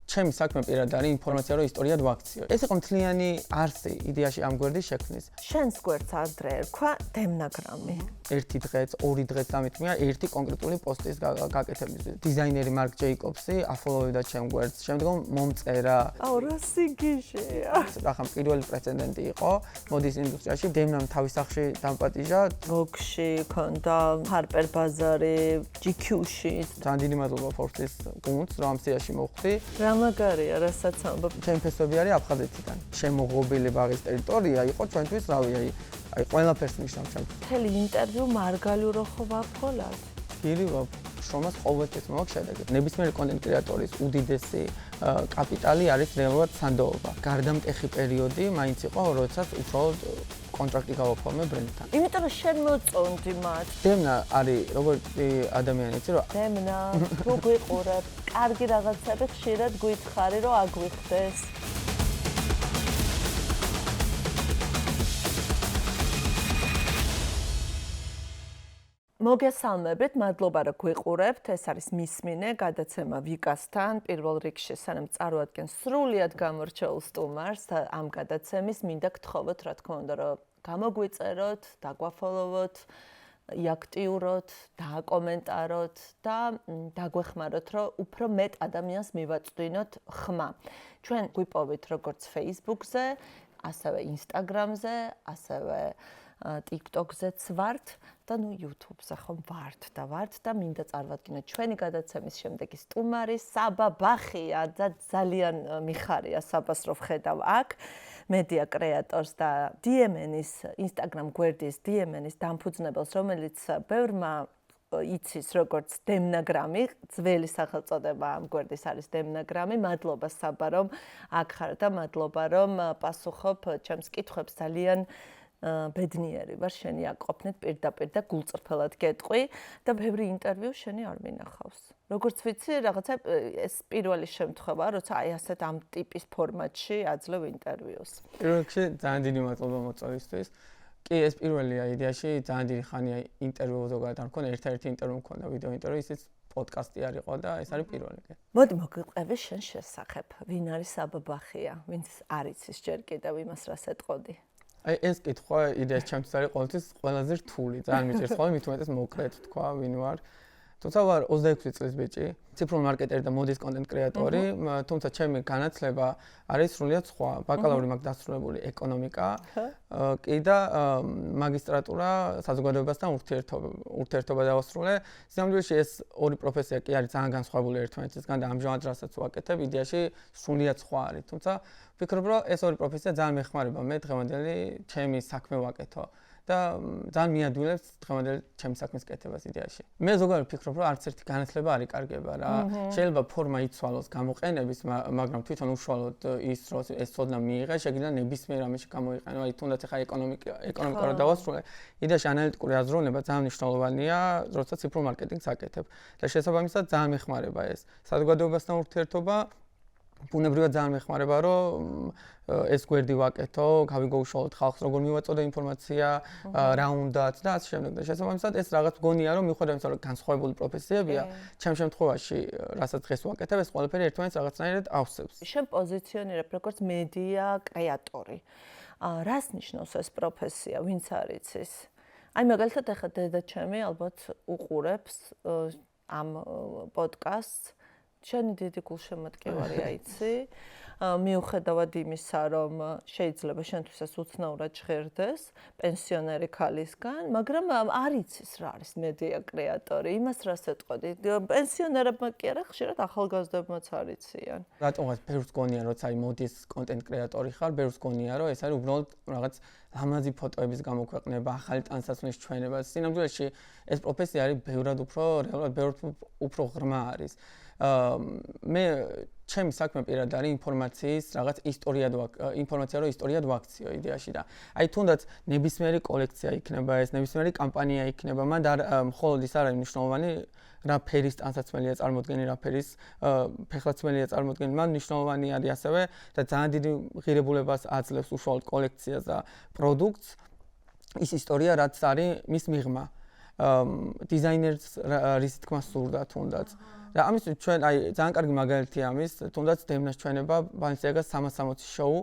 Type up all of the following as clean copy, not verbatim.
ჩემი საქმე პირად არის ინფორმაცია რომ ისტორიად ვაქციო. ეს იყო მთლიანი არსი იდეაში ამ გვერდის შექმნის. შენს გვერდს ადრე ერქვა დემნაგრამი. ერთი დღეც, ორი დღეც დამეთმია ერთი კონკრეტული პოსტის გაკეთების. დიზაინერი მარკ ჯეიკობსი აფოლოვებდა ჩემ გვერდს. შემდგომ მომწერა. აუ რა სიგიჟეა. ახლა პირველი პრეცედენტი იყო მოდის ინდუსტრიაში დემნამ თავის სახში დამპატიჟა. Vogue-ში ქონდა Harper Bazaar-ი, GQ-ში. ძალიან დიდი მადლობა Forbes-ის გუნდს რომ ამ სიაში მოვხვდი. რა მაგარია, რასაც ამბობ. ჩემი ფესვები არის აფხაზეთიდან. შემოღობილი ბაღის ტერიტორია იყო ჩვენთვის რავი აი ყველაფერს ნიშნავს ჩემს. მთელი ინტერვიუ მარგალიურო ხო ვაფხოლად? გირივა შრომას ყოველთვის მოაქვს შედეგი. ნებისმიერი კონტენტ კრეატორის უდიდესი კაპიტალი არის რეალურად სანდოობა. გარდამტეხი პერიოდი მაინც იყო, როდესაც უბრალოდ კონტრაქტი გავაფორმე ბრენდთან. იმიტომ რომ შენ მოწონდი მათ. დემნა არის როგორც ადამიანი, იცი რა? დემნა, თუ გვიყურებ, კარგი რაღაცები ხშირად გვითხარი, რომ აგვიხდეს. მოგესალმებით, მადლობა რომ გვიყურებთ. ეს არის მისმინე გადაცემა ვიკასთან. პირველ რიგში სანამ წარუადგენს სრულიად გამორჩეულ სტუმარს ამ გადაცემის მინდა გთხოვოთ, რა თქმა უნდა, რომ გამოგვიწეროთ, დაგვაფოლოვოთ, იაქტიუროთ, დააკომენტაროთ და დაგვეხმაროთ, რომ უფრო მეტ ადამიანს მივაწვდინოთ ხმა. ჩვენ გვიპოვით როგორც Facebook-ზე, ასევე Instagram-ზე, ასევე TikTok-ზეც ვართ და YouTube-ზე ხომ ვართ და მინდა წარვადგინოთ ჩვენი გადაცემის შემდეგი სტუმარი საბა ბახია და ძალიან მიხარია საბას რო ვხედავ აქ მედია კრეატორს და DMN-ის Instagram გვერდის DMN-ის დამფუძნებელს, რომელიც ბევრმა იცის როგორც დემნაგრამი, ძველი სახელწოდება ამ გვერდის არის დემნაგრამი. მადლობა საბა რომ აქ ხარ და მადლობა რომ პასუხობ ჩემს კითხვებს. ძალიან ბედნიერი ვარ შენი აკ ყოფნით პირდაპირ და გულწრფელად გეტყვი და ბევრი ინტერვიუ შენი არ მინახავს. როგორც ვიცი, რაღაცა ეს პირველი შემთხვევა, როცა აი ასეთ ამ ტიპის ფორმატში აძლევ ინტერვიუს. პირველ რიგში ძალიან დიდი მადლობა მოწვევისთვის. კი, ეს პირველია იდეაში, ძალიან დიდი ხანია ინტერვიუ ზოგადად არ მქონდა, ერთ-ერთი ინტერვიუ მქონდა, ვიდეო ინტერვიუ, ისიც პოდკასტი არ იყო და ეს არის პირველი. მოდი მოგვიყვები შენ შესახებ. ვინ არის საბა ბახია? ვინც არ იცის ჯერ კიდევ იმას, რას ეტყოდი? აი ეს კითხვა იდეაში ჩემთვის არის ყოველთვის ყველაზე რთული. ძალიან მიჭირს ხოლმე მით უმეტეს მოკრეთ თქვა ვინ ვარ. თუმცა ვარ 26 წლის ბიჭი, ციფრული მარკეტერი და მოდის კონტენტ კრეატორი, თუმცა ჩემი განათლება არის სრულიად სხვა. ბაკალავრი მაქვს დასრულებული ეკონომიკა, კი და მაგისტრატურა საზოგადოებასთან ურთიერთობა დავასრულე. სამდროში ეს ორი პროფესია კი არის ძალიან განსხვავებული ერთმანეთისგან და ამჟამად რასაც ვაკეთებ, იდეაში სრულიად სხვა არის. თუმცა ვფიქრობ, რომ ეს ორი პროფესია ძალიან მეხმარება მე დღევანდელი ჩემი საქმე ვაკეთო. და ძალიან მიადვილებს დღევანდელი ჩემი საქმის კეთებას იდეაში. მე ზოგადად ვფიქრობ, რომ არც ერთი განათლება არ იკარგება რა. შეიძლება ფორმა იცვალოს გამოყენების, მაგრამ თვითონ უშუალოდ ის რომ ეს ცოდნა მიიღე, შეგიძლია ნებისმიერ რამეში გამოიყენო. აი თუნდაც ახლა ეკონომიკა რა დავასრულე, იდეაში ანალიტიკური აზროვნება ძალიან მნიშვნელოვანია, როცა ციფრულ მარკეტინგს აკეთებ. და შესაბამისად ძალიან მეხმარება ეს. საზოგადოებასთან ურთიერთობა ბუნებრივად ძალიან მეხმარება, რომ ეს გვერდი ვაკეთო, გავიგო უშუალოდ ხალხს როგორ მივაწოდე ინფორმაცია, რა უნდათ და ასე შემდეგ. და შესაბამისად ეს რაღაც გონია, რომ მიუხედავად იმისა, რომ განსხვავებული პროფესიებია, ჩემ შემთხვევაში, რასაც დღეს ვაკეთებ, ეს ყველაფერი ერთმანეთს რაღაცნაირად ავსებს. შენ პოზიციონირებ როგორც მედია კრეატორი. რას ნიშნავს ეს პროფესია, ვინც არ იცის? აი მაგალითად ახლა დედა ჩემი ალბათ უყურებს ამ პოდკასტს. შენი დიდი გულშემატკივარია იცი. მიუხედავად იმისა, რომ შეიძლება შენთვის ეს უცნაურად ჟღერდეს პენსიონერი ქალისგან, მაგრამ არ იცის რა არის მედია კრეატორი. იმას რას ეტყოდი? პენსიონერებმა კი არა, ხშირად ახალგაზრდებმაც არ იციან. რატომღაც ბევრს გონია, როცა აი მოდის კონტენტ კრეატორი ხარ, ბევრს გონია, რომ ეს არის უბრალოდ რაღაც ლამაზი ფოტოების გამოქვეყნება, ახალი ტანსაცმლის ჩვენება. სინამდვილეში ეს პროფესია არის ბევრად უფრო რეალურად ბევრად უფრო ღრმა არის. მე ჩემი საქმე პირად არის ინფორმაციის რაღაც ინფორმაცია რომ ისტორიად ვაქციო იდეაში და აი თუნდაც ნებისმიერი კოლექცია იქნება ეს, ნებისმიერი კამპანია იქნება, მან მხოლოდ ის არ არის მნიშვნელოვანი რა ფერის ტანსაცმელია წარმოდგენი, რა ფერის ფეხლაცმელია წარმოდგენი, მან მნიშვნელოვანი არის ასევე და ძალიან დიდი ღირებულებას აძლევს უშუალოდ კოლექციას და პროდუქტს ის ისტორია, რაც არის მის მიღმა. დიზაინერს რის თქმა სურდა თუნდაც. რა ამისთვის ჩვენ აი ძალიან კარგი მაგალითია ამის, თუნდაც დევნას ჩვენება Balenciaga 360 შოუ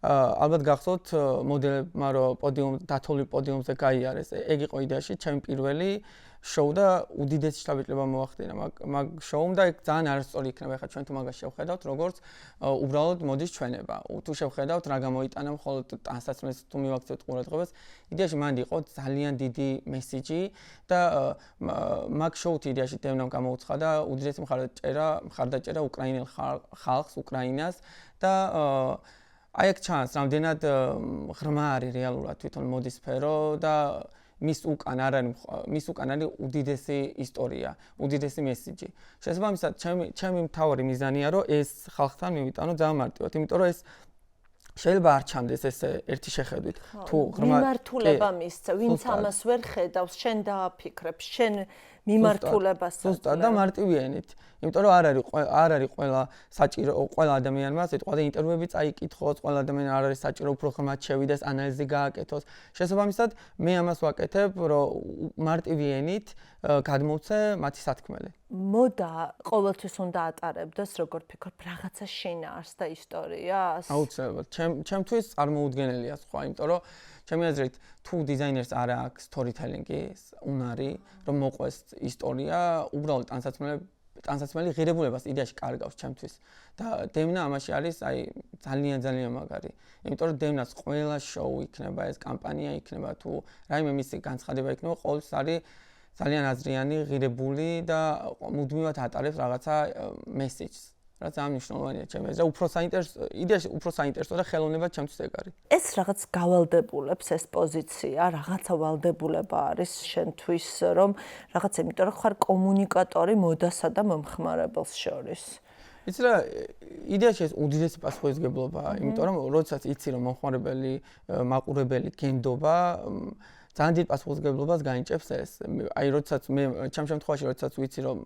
ალბათ გახსოვთ მოდელებმა რომ დათოლი პოდიუმზე გაიარეს. ეგ იყო იდეაში ჩემი პირველი შოუ და უდიდესი შთაბეჭდილება მოახდინა მაგ შოუმ და ეგ ძალიან არასწორი იქნება. ეხლა ჩვენ თუ მაგას შევხედავთ, როგორც უბრალოდ მოდის ჩვენება. თუ შევხედავთ რა გამოიტანა მხოლოდ ტანსაცმელს თუ მივაქცევთ ყურადღებას, იდეაში მანდ იყო ძალიან დიდი მესიჯი და მაგ შოუთ იდეაში დევნამ გამოუცხადა უდიდესი მხარდაჭერა უკრაინელ ხალხს, უკრაინას და აი აქ ჩანს რამდენად ღრმა არის რეალურად თვითონ მოდის სფერო და მის უკან არის უდიდესი ისტორია, უდიდესი მესიჯი. შესაბამისად, ჩემი მთავარი მიზანია, რომ ეს ხალხთან მივიტანო ძალიან მარტივად, იმიტომ რომ ეს შეიძლება არ ჩანდეს ესე ერთი შეხედვით. თუ ღრმა მიმართულება მისცა, ვინც ამას ვერ ხედავს, შენ დააფიქრებ, შენ მიმართულებას ზუსტად და მარტივიანით. იმიტომ რომ არ არის ყველა ადამიანმა სიტყვა და ინტერვიუები წაიკითხოს, ყველა ადამიანს არ არის საჭირო უფრო ღრმად შევიდეს, ანალიზი გააკეთოს. შესაბამისად, მე ამას ვაკეთებ, რომ მარტივიანით გადმოვცე მათი სათქმელი. მოდა ყოველთვის უნდა ატარებდეს, როგორ ფიქრობ, რაღაცა შინაარს და ისტორიას? აუცილებლად. ჩემთვის წარმოუდგენელია სხვა, იმიტომ რომ ჩემი აზრით, თუ დიზაინერს არ აქვს storytelling-ი, უნარი, რომ მოყვეს ისტორია, უბრალოდ ტანსაცმელი ღირებულებას იდეაში კარგავს ჩემთვის. და დევნა ამაში არის აი ძალიან მაგარი. იმიტომ რომ დევნას ყველა შოუ იქნება, ეს კამპანია იქნება, თუ რაიმე მისი განცხადება იქნება, ყოველთვის არის ძალიან აზრიანი, ღირებული და მუდმივად ატარებს რაღაცა მესიჯს. რაც ძალიან მნიშვნელოვანია ჩემი აზრით. უფრო საინტერესო და ხელოვნება ჩემთვის ეგ არის. ეს რაღაც გავალდებულებს ეს პოზიცია, რაღაცა ვალდებულება არის შენთვის, რომ რაღაცა, იმიტომ რომ ხარ კომუნიკატორი მოდასა და მომხმარებელს შორის. იცი რა, იდეაში ეს უდიდესი პასუხისმგებლობაა, იმიტომ რომ როდესაც იცი რომ მომხმარებელი, მაყურებელი გენდობა, ძალიან დიდ პასუხისმგებლობას განიჭებს ეს. აი როდესაც ჩემ შემთხვევაში როდესაც ვიცი რომ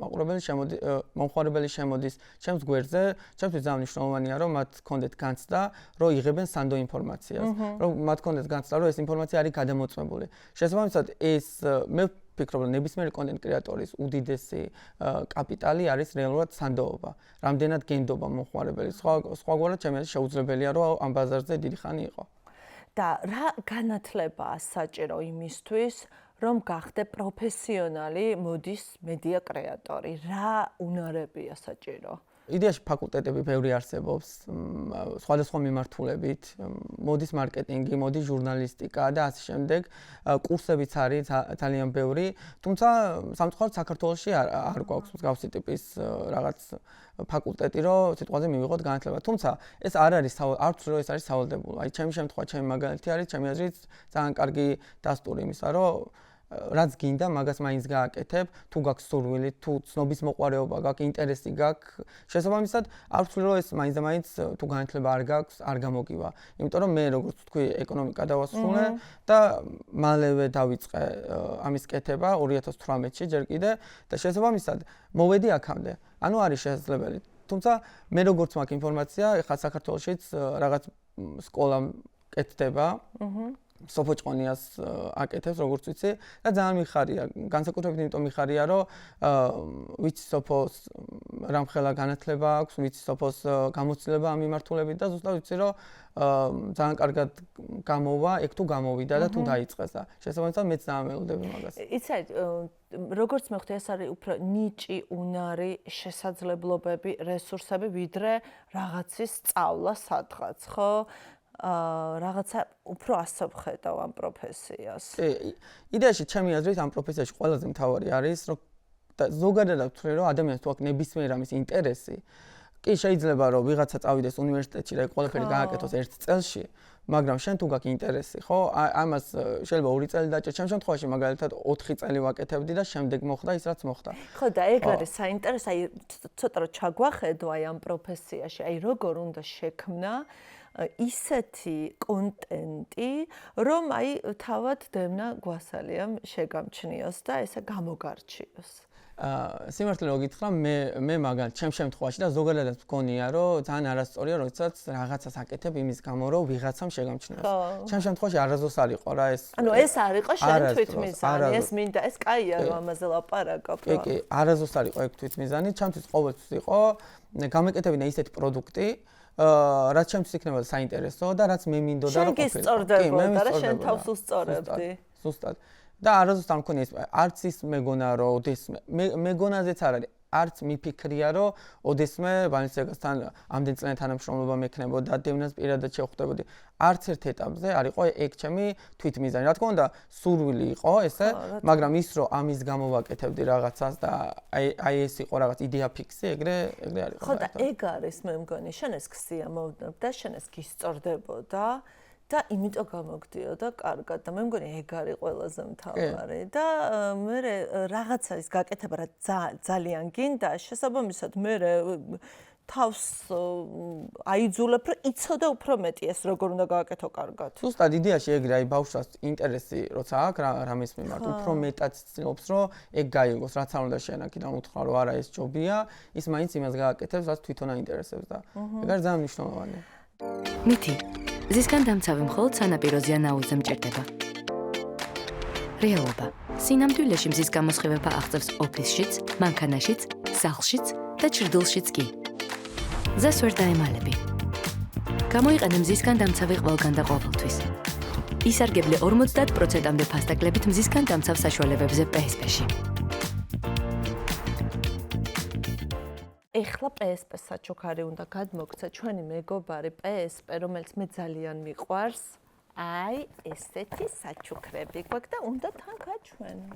მომხმარებელი შემოდის ჩემს გვერდზე, ჩემთვის ძალიან მნიშვნელოვანია რომ მათ კონდეთ განცდა, რომ იღებენ სანდო ინფორმაციას, რომ მათ კონდეთ განცდა, რომ ეს ინფორმაცია არის გადამოწმებული. შესაბამისად ეს მე ვფიქრობ, რომ ნებისმიერი კონტენტ კრეატორის უდიდესი კაპიტალი არის რეალურად სანდოობა. რამდენად გენდობა მომხმარებელი. სხვაგვარად ჩემი აზრით შეუძლებელია რომ ამ ბაზარზე დიდი ხანი იყო. და რა განათლებაა საჭირო იმისთვის, რომ გახდე პროფესიონალი მოდის მედია კრეატორი? რა უნარებია საჭირო? იდეაში ფაკულტეტები ბევრი არსებობს, სხვადასხვა მიმართულებით, მოდის მარკეტინგი, მოდის ჟურნალისტიკა და ასე შემდეგ. კურსებიც არის ძალიან ბევრი, თუმცა სამწუხაროდ საქართველოში არ გვაქვს მსგავსი ტიპის რაღაც ფაკულტეტი, რომ სიტყვაზე მივიღოთ განათლება. თუმცა ეს არ არის ეს არის სავალდებულო. აი ჩემი შემთხვევა, ჩემი მაგალითი არის, ჩემი აზრით ძალიან კარგი დასტური იმისა, რომ რაც გინდა, მაგას მაინც გააკეთებ, თუ გაქვს სურვილი, თუ ცნობის მოყვარეობა გაქვს, ინტერესი გაქვს. შესაბამისად, არ ვთვლი, რომ ეს მაინც და მაინც თუ განათლება არ გაქვს, არ გამოგივა. იმიტომ რომ მე როგორც ვთქვი, ეკონომიკა დავასრულე და მალევე დავიწყე ამის კეთება 2018-ში ჯერ კიდე და შესაბამისად, მოვედი აქამდე. ანუ არის შესაძლებელი. თუმცა მე როგორც მაქვს ინფორმაცია, ეხლა საქართველოშიც რაღაც სკოლა კეთდება. სოფოჭყონიას აკეთებს, როგორც ვიცი, და ძალიან მიხარია. განსაკუთრებით იმიტომ მიხარია, რომ ვიცი სოფოს რამხელა განათლება აქვს, ვიცი სოფოს გამოცდილება ამ მიმართულებით და ზუსტად ვიცი, რომ ძალიან კარგად გამოვა, ეგ თუ გამოვიდა და თუ დაიწყეს და შესაბამისად მეც ძალიან ველოდები მაგას. იცი, როგორც მე ხვდი, ეს არის უფრო ნიჭი, უნარი, შესაძლებლობები, რესურსები, ვიდრე რაღაცის სწავლა სადღაც, ხო? რაღაცა უფრო ასე ვხედავ ამ პროფესიას. იდეაში ჩემი აზრით ამ პროფესიაში ყველაზე მთავარი არის, რომ ზოგადად ვთვლი, რომ ადამიანს თუ აქვს ნებისმიერ ამის ინტერესი, კი შეიძლება რომ ვიღაცა წავიდეს უნივერსიტეტში და ყველაფერი გააკეთოს ერთ წელში, მაგრამ შენ თუ გაქვს ინტერესი, ხო? ამას შეიძლება 2 წელი დაჭერ. ჩემ შემთხვევაში მაგალითად 4 წელი ვაკეთებდი და შემდეგ მოხდა ის რაც მოხდა. ხო და ეგ არის საინტერესო, აი ცოტა რომ ჩაგვახედო აი ამ პროფესიაში, აი როგორ უნდა შექმნა ისეთი კონტენტი, რომ აი თავად დევნა გვასალიამ შეგამჩნიოს და ესე გამოგარჩიოს. სიმართლე რო გითხრა, მე მაგალ ჩემ შემთხვევაში და ზოგადადაც მგონია, რომ ძალიან არასწორია, როდესაც რაღაცას აკეთებ იმის გამო, რომ ვიღაცამ შეგამჩნიოს. ჩემ შემთხვევაში არასდროს არ იყო რა ეს. ანუ ეს არ იყო შენ თვითმიზანი, ეს მინდა, ეს კაია რომ ამაზე ლაპარაკობ. კი, არასდროს არ იყო ეგ თვითმიზანი, ჩემთვის ყოველთვის იყო გამეკეთებინა ისეთი პროდუქტი, რაც ჩემთვის იქნებოდა საინტერესო და რაც მე მინდოდა რომ ყოფილიყო. შენ გისწორდებოდა და შენ თავს უსწორებდი. ზუსტად. და არასდროს არ მქონია ეს არც ის მეგონა რომ ოდესმე მეგონაზეც არ არის არც მიფიქრია რომ ოდესმე ბალენსიაგასთან ამდენ წლიანი თანამშრომლობა მექნებოდა დევნას პირადად შევხვდებოდი არც ერთ ეტაპზე არ იყო ეგ ჩემი თვითმიზანი რა თქმა უნდა სურვილი იყო ესე მაგრამ ის რომ ამის გამო ვაკეთებდი რაღაცას და აი ეს იყო რაღაც იდეა ფიქსი ეგრე არ იყო ხო და ეგ არის მე მგონი შენ ეს ქსია მოვდნობდა შენ ეს გისწორდებოდა და იმიტომ გამოგდიოდა კარგად და მე მგონი ეგ არის ყველაზე მთავარი და მე რაღაცა ის გაკეთება რა ძალიან გინდა შესაბამისად მე თავს აიძულებ რომ იცოდე უფრო მეტი ეს როგორ უნდა გააკეთო კარგად. ზუსტად იდეაში ეგრე აი ბავშვს ინტერესი როცა აქვს რამის მიმართ უფრო მეტად ცდილობს რომ ეგ გაიგოს რაც არ უნდა შენ აქედან უთხრა რომ არა ეს ჯობია ის მაინც იმას გააკეთებს რაც თვითონ აინტერესებს და ეგ არის ძალიან მნიშვნელოვანი. მითი ზისგან დამცავი მხოლოდ სანაპიროზე ან აუზზე მჭირდება. რეალობა. სინამდვილეში მზის გამოსხივება აღწევს ოფისშიც, მანქანაშიც, სახლშიც და ჭრდილშიც კი. მზეს ვერ დაემალები. გამოიყენე მზისგან დამცავი ყველგან და ყოველთვის. ისარგებლე 50%-მდე ფასტაკლებით მზისგან დამცავ საშუალებებზე PSP-ში. ეხლა PSP საჩუქარი უნდა გადმოგცა ჩვენი მეგობარი PSP რომელიც მე ძალიან მიყვარს. აი ესეთი საჩუქრები გვაქვს და უნდა თან გაჩვენო.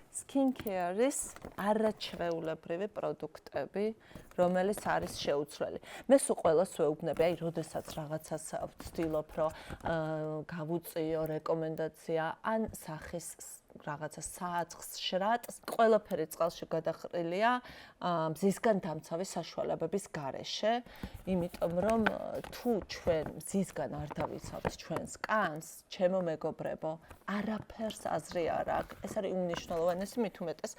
Skincare-ის არაჩვეულებრივი პროდუქტები, რომელიც არის შეუცვლელი. მე სულ ყველას ვეუბნები, აი, როდესაც რაღაცას ვცდილობ, რომ გავუწიო რეკომენდაცია ან სახის რაღაცა სააცხს შრატს, ყველაფერი წყალში გადახრილია მზისგან დამცავი საშუალებების გარეშე, იმიტომ რომ თუ ჩვენ მზისგან არ დავიცავთ ჩვენს კანს, ჩემო მეგობრებო, არაფერს აზრი არ აქვს. ეს არის უმნიშვნელოვანესი მით უმეტეს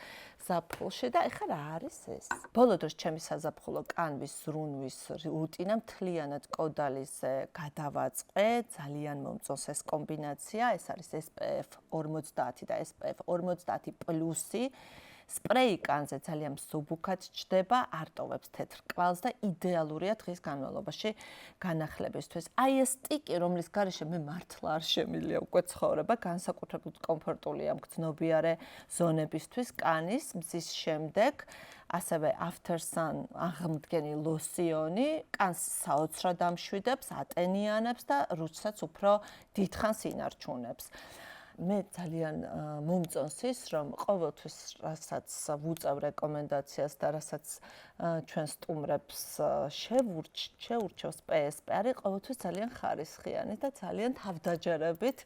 ზაფხულში და ეხლა რა არის ეს? ბოლო დროს ჩემი საზაფხულო კანვის ზრუნვის რუტინა მთლიანად კოდალიზე გადავაწყე, ძალიან მომწონს ეს კომბინაცია, ეს არის SPF 50 და SPF 50+. სპრეი კანზე ძალიან მსუბუქად ჩდება, არ ტოვებს თეთრ კვალს და იდეალურია დღის განმავლობაში განახლებისთვის. აი ეს ტიკი, რომლის გარეშე მე მართლა არ შემილია უკვე ცხოვრება, განსაკუთრებით კომფორტულია მგრძნობიარე ზონებისთვის კანის მზის შემდეგ. ასევე After Sun აღმდგენი ლოსიონი კანს საოცრად ამშვიდებს, ატენიანებს და რუცსაც უფრო დიდხანს ინარჩუნებს. მე ძალიან მომწონს ის, რომ ყოველთვის რასაც ვუწევ რეკომენდაციას და რასაც ჩვენ სტუმრებს შეურჩევს PSP, არის ყოველთვის ძალიან ხარისხიანი და ძალიან თავდაჯერებით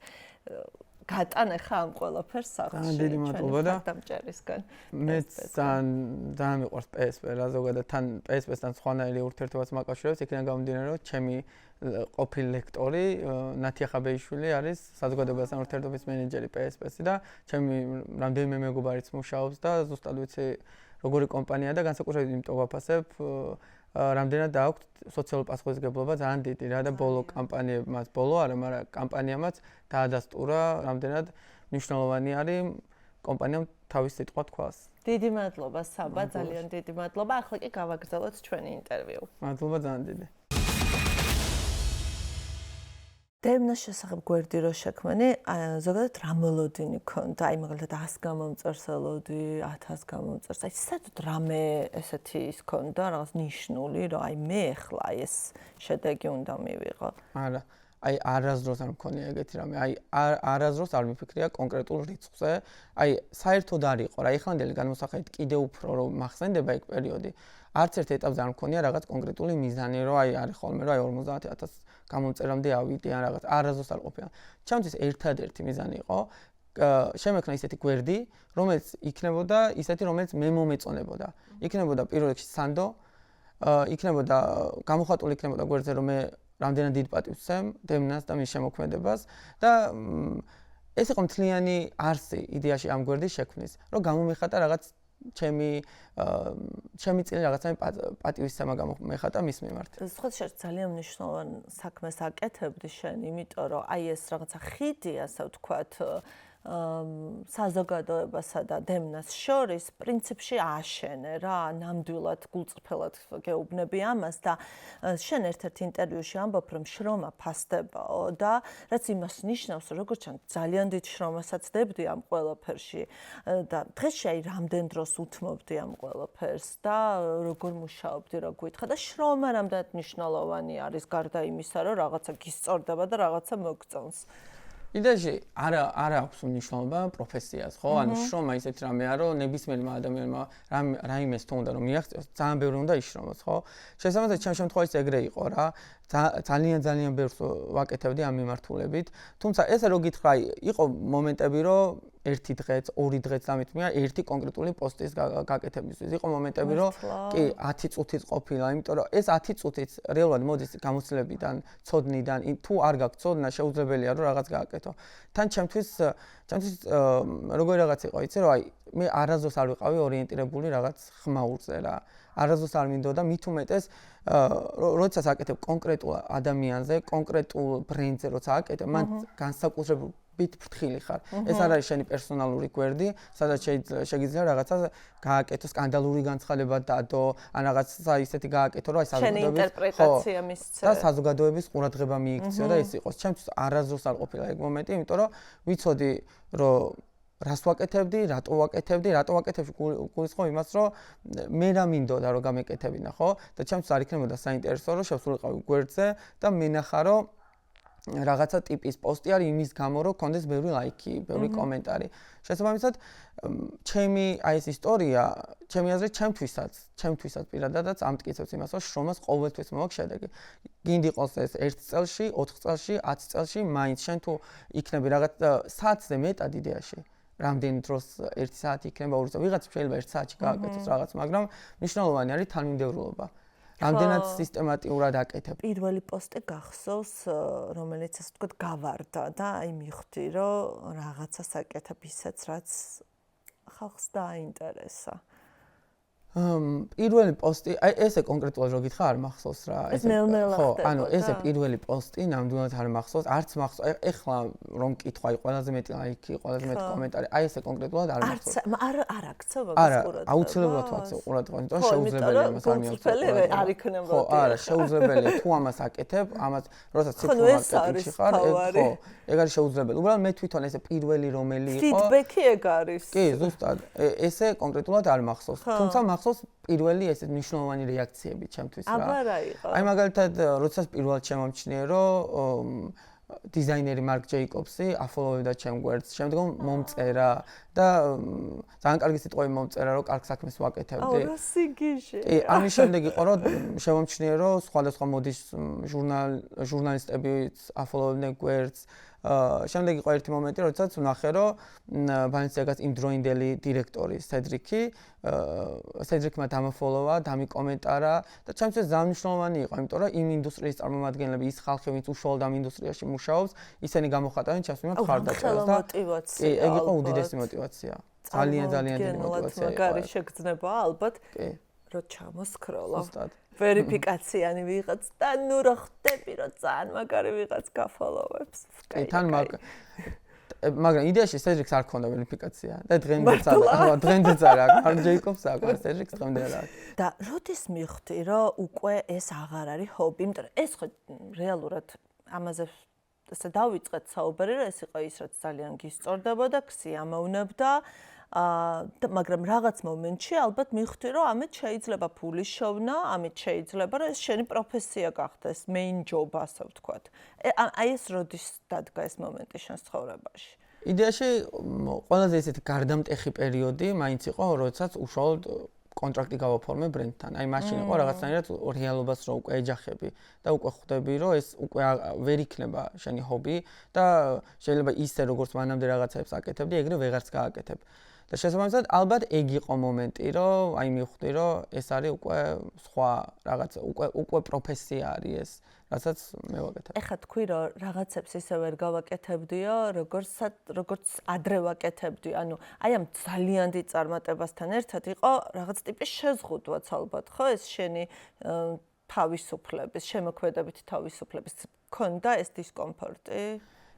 გატანე ხა ამ ყველაფერს სახლში. დიდი მადლობა და დამჭერისგან. მე ძალიან მიყვარს PSP რა ზოგადად თან PSP-სთან სხვანაირი ურთიერთობაც მაკავშირებს, იქიდან გამომდინარე რომ ჩემი ყოფილი ლექტორი ნათია ხაბეიშვილი არის საზოგადოებასთან ურთიერთობის მენეჯერი PSP-ში და ჩემი რამდენიმე მეგობარიც მუშაობს და ზუსტად ვიცი როგორი კომპანია და განსაკუთრებით იმიტომ ვაფასებ რამდენად აქვს სოციალური პასუხისმგებლობა ძალიან დიდი რა და ბოლო კამპანიებმაც ბოლო არა, მაგრამ კამპანიამაც დაადასტურა რამდენად მნიშვნელოვანი არის კომპანიამ თავის სიტყვა თქვას. დიდი მადლობა საბა, ძალიან დიდი მადლობა. ახლა კი გავაგრძელოთ ჩვენი ინტერვიუ. მადლობა ძალიან დიდი. დევნას შესახებ გვერდი რო შექმნი, ზოგადად რა მოლოდინი ქონდა? აი მაგალითად 100 გამომწერს ელოდი, 1000 გამომწერს. აი საერთოდ რამე ესეთი ის ქონდა, რაღაც ნიშნული, რომ აი მე ახლა ეს შედეგი უნდა მივიღო. არა, აი არასდროს არ მქონია ეგეთი რამე. აი არასდროს არ მიფიქრია კონკრეტულ რიცხვზე. აი საერთოდ არ იყო რა. ეხლანდელი განმოსახედით კიდევ უფრო რომ მახსენდება ეგ პერიოდი. არც ერთ ეტაპზე არ მქონია რაღაც კონკრეტული მიზანი, რომ აი არის ხოლმე რომ აი 50000 გამომწერამდე ავიდი ან რაღაც არასდროს არ ყოფილა. ჩემთვის ერთადერთი მიზანი იყო შემექმნა ისეთი გვერდი, რომელიც იქნებოდა ისეთი, რომელიც მე მომეწონებოდა. იქნებოდა პირველ რიგში სანდო, იქნებოდა გამოხატული იქნებოდა გვერდზე, რომ მე რამდენად დიდ პატივს ვცემ დევნას და მის შემოქმედებას და ეს იყო მთლიანი არსი იდეაში ამ გვერდის შექმნის, რომ გამომეხატა რაღაც ჩემი წილი რაღაცა პატივისცემა გამომეხატა მის მიმართ. სხვა შეიძლება ძალიან მნიშვნელოვან საქმეს აკეთებდი შენ, იმიტომ რომ აი ეს რაღაცა ხიდი, ასე ვთქვათ, საზოგადოებასა და დემნას შორის პრინციპში აშენე რა, ნამდვილად გულწრფელად გეუბნები ამას და შენ ერთ-ერთ ინტერვიუში ამბობ, რომ შრომა ფასდებაო და რაც იმას ნიშნავს, რომ როგორც ჩანს ძალიან დიდ შრომასაც დებდი ამ ყველაფერში და დღეში აი რამდენ დროს უთმობდი ამ ყველაფერს და როგორ მუშაობდი, რა გვითხრა და შრომა რამდენად მნიშვნელოვანი არის გარდა იმისა, რომ რაღაცა გისწორდება და რაღაცა მოგწონს. იდეაში არ აქვს მნიშვნელობა პროფესიას, ხო? ანუ შრომა ისეთ რამეა, რომ ნებისმიერმა ადამიანმა რაიმეს თუ უნდა რომ მიაღწიოს, ძალიან ბევრი უნდა იშრომოს, ხო? შესაბამისად, ჩემ შემთხვევაში ეგრე იყო რა. ძალიან ბევრს ვაკეთებდი ამ მიმართულებით. თუმცა ესე რო გითხრა, იყო მომენტები, რომ ერთი დღეც, ორი დღეც დამეთმია ერთი კონკრეტული პოსტის გაკეთებისთვის. იყო მომენტები, რომ კი 10 წუთიც ყოფილა, იმიტომ რომ ეს 10 წუთიც რეალურად მოდის გამოცდილებიდან, ცოდნიდან, თუ არ გაქვს ცოდნა, შეუძლებელია რომ რაღაც გააკეთო. თან ჩემთვის როგორი რაღაც იყო, იცი რომ აი მე არასდროს არ ვიყავი ორიენტირებული რაღაც ხმაურზე რა. არასდროს არ მინდოდა მით უმეტეს როდესაც აკეთებ კონკრეტულ ადამიანზე, კონკრეტულ ბრენდზე როცა აკეთებ, მან განსაკუთრებით ფრთხილი ხარ. ეს არ არის შენი პერსონალური გვერდი, სადაც შეგიძლია რაღაცა გააკეთო, სკანდალური განცხადება დადო, ან რაღაცა ისეთი გააკეთო, რომ აი შენი ინტერპრეტაცია მისცე. და საზოგადოების ყურადღება მიიქციო და ეს იყოს. ჩემთვის არასდროს არ ყოფილა ეგ მომენტი, იმიტომ რომ ვიცოდი, რომ რას ვაკეთებდი, რატო ვაკეთებდი, გულისხმობ იმას, რომ მე რა მინდოდა რომ გამეკეთებინა, ხო? და ჩემთვის არ იქნებოდა საინტერესო, რომ შევსულიყავი გვერდზე და მენახა, რომ რაღაცა ტიპის პოსტი არის იმის გამო, რომ კონდეს ბევრი ლაიქი, ბევრი კომენტარი. შესაბამისად, ჩემი აი ეს ისტორია, ჩემი აზრით, ჩემთვისაც პირადადაც ამტკიცებს იმას, რომ შრომას ყოველთვის მოაქვს შედეგი. გინდი იყოს ეს 1 წელში, 4 წელში, 10 წელში, მაინც შენ თუ იქნები რაღაც საათზე მეტად იდეაში. რამდენი დროს 1 საათი იქნება 2 საათი, ვიღაც შეიძლება 1 საათში გააკეთოს რაღაც, მაგრამ მნიშვნელოვანი არის თანმიმდევრულობა. რამდენად სისტემატიურად აკეთებ. პირველი პოსტი გახსოვს, რომელიც ასე ვთქვათ, გავარდა და აი მივხვდი, რომ რაღაცას აკეთებ ისეც, რაც ხალხს დააინტერესა. პირველი პოსტი, აი ესე კონკრეტულად რო გითხრა, არ მახსოვს რა. ეს ნელ-ნელა ხდება. ხო, ანუ ესე პირველი პოსტი ნამდვილად არ მახსოვს, არც მახსოვს. ეხლა რომ მკითხვა, ყველაზე მეტი ლაიქი, ყველაზე მეტი კომენტარი, აი ესე კონკრეტულად არ მახსოვს. არ აქცევ მაგას ყურადღება. აუცილებლად ვაქცევ ყურადღება, იმიტომ რომ შეუძლებელია ამას არ მიაღწევ. არ იქნება. ხო, არა, შეუძლებელია თუ ამას აკეთებ, ამას როდესაც ციფრულ მარკეტინგში ხარ, ხო, ეგ არის შეუძლებელი. უბრალოდ მე თვითონ ესე პირველი რომელი იყო. ფიდბექი ეგ არის. კი, ზუსტად. ესე კონკრეტულად არ მახსოვს. თუმცა მახსოვს პირველი ესეთ მნიშვნელოვანი რეაქციები ჩემთვის რა. აბა რა იყო? აი მაგალითად, როდესაც პირველად შემომჩნიე, რომ დიზაინერი მარკ ჯეიკობსი აფოლოვებდა ჩემ გვერდს, შემდგომ მომწერა და ძალიან კარგი სიტყვები მომწერა, რომ კარგ საქმეს ვაკეთებდი. აუ, რა სიგიჟე. კი, ამის შემდეგ იყო, რომ შემომჩნიე, რომ სხვადასხვა მოდის ჟურნალისტებიც აფოლოვებდნენ გვერდს. შემდეგ იყო ერთი მომენტი, როდესაც ვნახე, რომ ბალენსიაგას იმდროინდელი დირექტორი სედრიკმა დამაფოლოვა, დამიკომენტარა და ჩემთვის ძალიან მნიშვნელოვანი იყო, იმიტომ რომ იმ ინდუსტრიის წარმომადგენლები, ის ხალხი, ვინც უშუალოდ ამ ინდუსტრიაში მუშაობს, ისინი გამოხატავენ ჩემს მიმართ ხარდაჭერას და მოტივაცია. კი, ეგ იყო უდიდესი მოტივაცია. ძალიან დიდი მოტივაცია. მაგარი შეგრძნება ალბათ. კი. რომ ჩამოსკროლო. ზუსტად. ვერიფიკაციანი ვიღაც და ნუ რა ხდები, რომ ძალიან მაგარი ვიღაც გაფოლოვებს. კი, თან მაგრამ იდეაში სედრიქს არ ქონდა ვერიფიკაცია და დღემდეც არ აქვს. არ ჯეიკობს აქვს, სედრიქს დღემდე არ აქვს. და როდის მივხვდი, რომ უკვე ეს აღარ არის ჰობი, იმიტომ რომ ეს ხო რეალურად ამაზე ესე დავიწყეთ საუბარი, რომ ეს იყო ის, რაც ძალიან გისწორდებოდა, გსიამოვნებდა. მაგრამ რაღაც მომენტში ალბათ მივხვდი, რომ ამით შეიძლება ფული შოვნა, ამით შეიძლება, რომ ეს შენი პროფესია გახდეს, main job, ასე ვთქვათ. აი ეს როდის დადგა ეს მომენტი შენ ცხოვრებაში? იდეაში ყველაზე ისეთი გარდამტეხი პერიოდი მაინც იყო, როდესაც უშუალოდ კონტრაქტი გავაფორმე ბრენდთან. აი მაშინ იყო რაღაცნაირად რეალობას რო უკვე ეჯახები და უკვე ხვდები, რომ ეს უკვე ვერ იქნება შენი ჰობი და შეიძლება ისე როგორც მანამდე რაღაცებს აკეთებდი, ეგრე ვეღარც გააკეთებ. და შესაბამისად ალბათ ეგ იყო მომენტი, რომ აი მივხვდი, რომ ეს არის უკვე სხვა რაღაც უკვე პროფესია არის ეს, რასაც მე ვაკეთებ. ეხლა თქვი რომ რაღაცებს ისე ვერ გავაკეთებდიო, როგორც ადრე ვაკეთებდი. ანუ აი ამ ძალიან დიდ წარმატებასთან ერთად იყო რაღაც ტიპის შეზღუდვაც ალბათ, ხო? ეს შენი თავისუფლების, შემოქმედებითი თავისუფლების ქონდა ეს დისკომფორტი?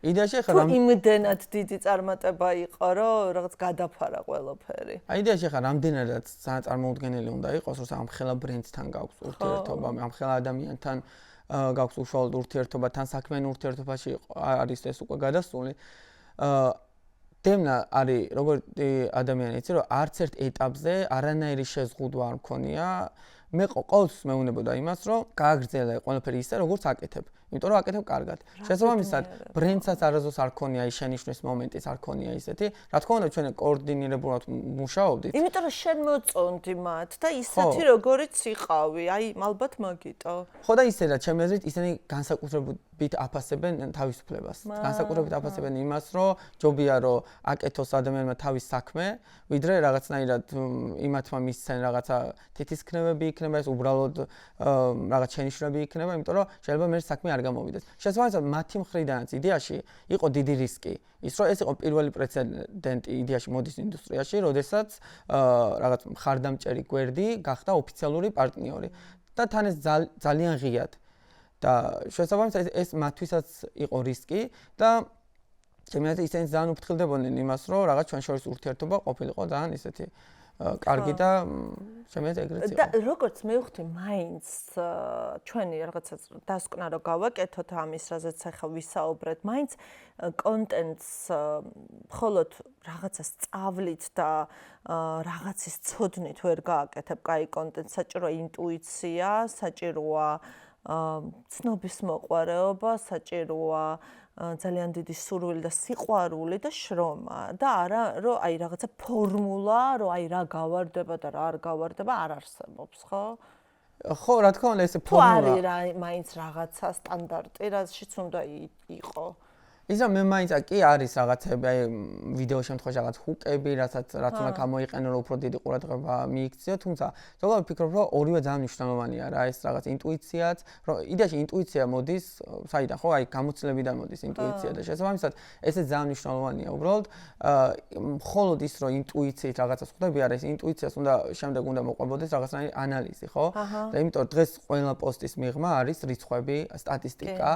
იდეაში ხა თუ იმდენად დიდი წარმატება იყო, რომ რაღაც გადაფარა ყველაფერი. აი იდეაში ხა რამდენადაც წარმოუდგენელი უნდა იყოს, რომ ამ ხელა ბრენდთან გაქვს ურთიერთობა, ამ ხელა ადამიანთან გაქვს უშუალოდ ურთიერთობა, თან საქმიან ურთიერთობაში არის ეს უკვე გადასული. დემნა არის როგორც ადამიანი იცი, რომ არც ერთ ეტაპზე არანაირი შეზღუდვა არ მქონია. მე ყოველთვის მეუნებოდა იმას, რომ გააგრძელე ყველაფერი ისე, როგორც აკეთებ. იმიტომ რომ აკეთებ კარგად. შესაბამისად, ბრენდსაც არასდროს არ ქონია ის შენიშვნის მომენტიც არ ქონია ისეთი. რა თქმა უნდა, ჩვენ კოორდინირებულად მუშაობდით. იმიტომ რომ შენ მოწონდი მათ და ისეთი როგორიც იყავი, აი ალბათ მაგიტო. ხო და ისედაც ჩემი აზრით ისინი განსაკუთრებით აფასებენ თავისუფლებას. განსაკუთრებით აფასებენ იმას, რომ ჯობია რომ აკეთოს ადამიანმა თავის საქმე, ვიდრე რაღაცნაირად იმათმა მისცენ რაღაცა თითისქნებები იქნება, ეს უბრალოდ რაღაც შენიშვნები იქნება, იმიტომ რომ შეიძლება მე საქმე არ გამოვიდეს. შესაბამისად, მათი მხრიდანაც იდეაში იყო დიდი რისკი. ის რომ ეს იყო პირველი პრეცედენტი იდეაში მოდის ინდუსტრიაში, როდესაც რაღაც მხარდამჭერი გვერდი გახდა ოფიციალური პარტნიორი და თან ეს ძალიან ღიად. და შესაბამისად ეს მათთვისაც იყო რისკი და ჩემი აზრით ისინი ძალიან უფრთხილდებოდნენ იმას, რომ რაღაც ჩვენ შორის ურთიერთობა ყოფილიყო ძალიან ისეთი კარგი და ჩემი აზრით ეგრეც იყო. და როგორც მივხვდი, მაინც ჩვენი რაღაცა დასკვნა რო გავაკეთოთ ამის, რაზეც ახლა ვისაუბრეთ, მაინც კონტენტს მხოლოდ რაღაცა სწავლით და რაღაცის ცოდნით ვერ გააკეთებ კაი კონტენტს, საჭიროა ინტუიცია, საჭიროა ცნობის მოყვარეობა, საჭიროა ძალიან დიდი სურვილი და სიყვარული და შრომა და არა რომ აი რაღაცა ფორმულა, რომ აი რა გავარდება და რა არ გავარდება არ არსებობს, ხო? ხო, რა თქმა უნდა, ეს ფორმულა. თუ არის მაინც რაღაცა სტანდარტი, რაშიც უნდა იყო. ისა მე მაინც კი არის რაღაცები, აი ვიდეო შემთხვევაში რაღაც ჰუკები, რაც უნდა გამოიყენო, რომ უფრო დიდი ყურადღება მიიქციო, თუმცა ზოგადად ვფიქრობ, რომ ორივე ძალიან მნიშვნელოვანია რა, ეს რაღაც ინტუიციაც, რომ იდეაში ინტუიცია მოდის, საიდან ხო, აი გამოცდილებიდან მოდის ინტუიცია და შესაბამისად ესე ძალიან მნიშვნელოვანია უბრალოდ, მხოლოდ ის რომ ინტუიციით რაღაცას ხვდები, არა, ეს ინტუიციას შემდეგ უნდა მოყვებოდეს რაღაცნაირი ანალიზი, ხო? და იმიტომ დღეს ყველა პოსტის მიღმა არის რიცხვები, სტატისტიკა,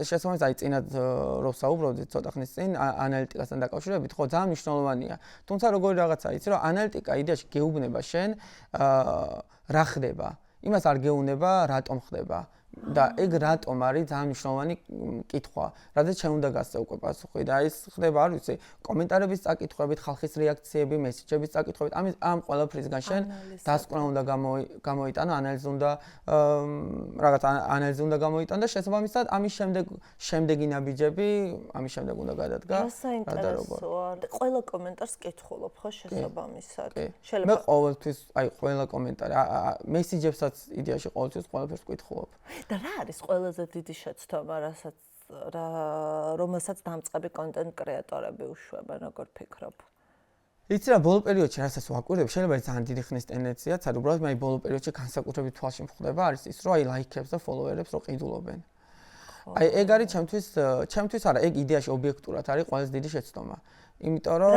შესაბამისად აი წინათ რო საუბრობდით ცოტა ხნის წინ ანალიტიკასთან დაკავშირებით, ხო, ძალიან მნიშვნელოვანია. თუმცა როგორი რაღაცა იცი, რომ ანალიტიკა იდეაში გეუბნება შენ რა ხდება. იმას არ გეუბნება, რატომ ხდება. და ეგ რატომ არის ძალიან მნიშვნელოვანი კითხვა. რადგან ჩვენ უნდა გასცე უკვე პასუხი და ის ხდება, არ ვიცი, კომენტარების წაკითხვებით, ხალხის რეაქციები, მესიჯების წაკითხვებით, ამ ყველაფრისგან შენ დასკვნა უნდა გამოიტანო, ანალიზი უნდა რაღაც ანალიზი უნდა გამოიტანო და შესაბამისად ამის შემდეგი ნაბიჯები ამის შემდეგ უნდა გადადგა. და როგორ? ყველა კომენტარს კითხულობ ხო შესაბამისად. მე ყოველთვის აი ყველა კომენტარი, მესიჯებსაც იდეაში ყოველთვის ყველაფერს ვკითხულობ. და რა არის ყველაზე დიდი შეცდომა, რომელსაც დამწყები კონტენტ კრეატორები უშვებენ, როგორ ფიქრობ? იცი რა, ბოლო პერიოდში რასაც ვაკვირდებ, შეიძლება ძალიან დიდი ხნის ტენდენციაა, სად უბრალოდ მე ბოლო პერიოდში განსაკუთრებით თვალში მხვდება, არის ის, რომ აი ლაიქებს და ფოლოვერებს რო ყიდულობენ. აი ეგ არის ჩემთვის არა, ეგ იდეაში ობიექტურად არის ყველაზე დიდი შეცდომა. იმიტომ რომ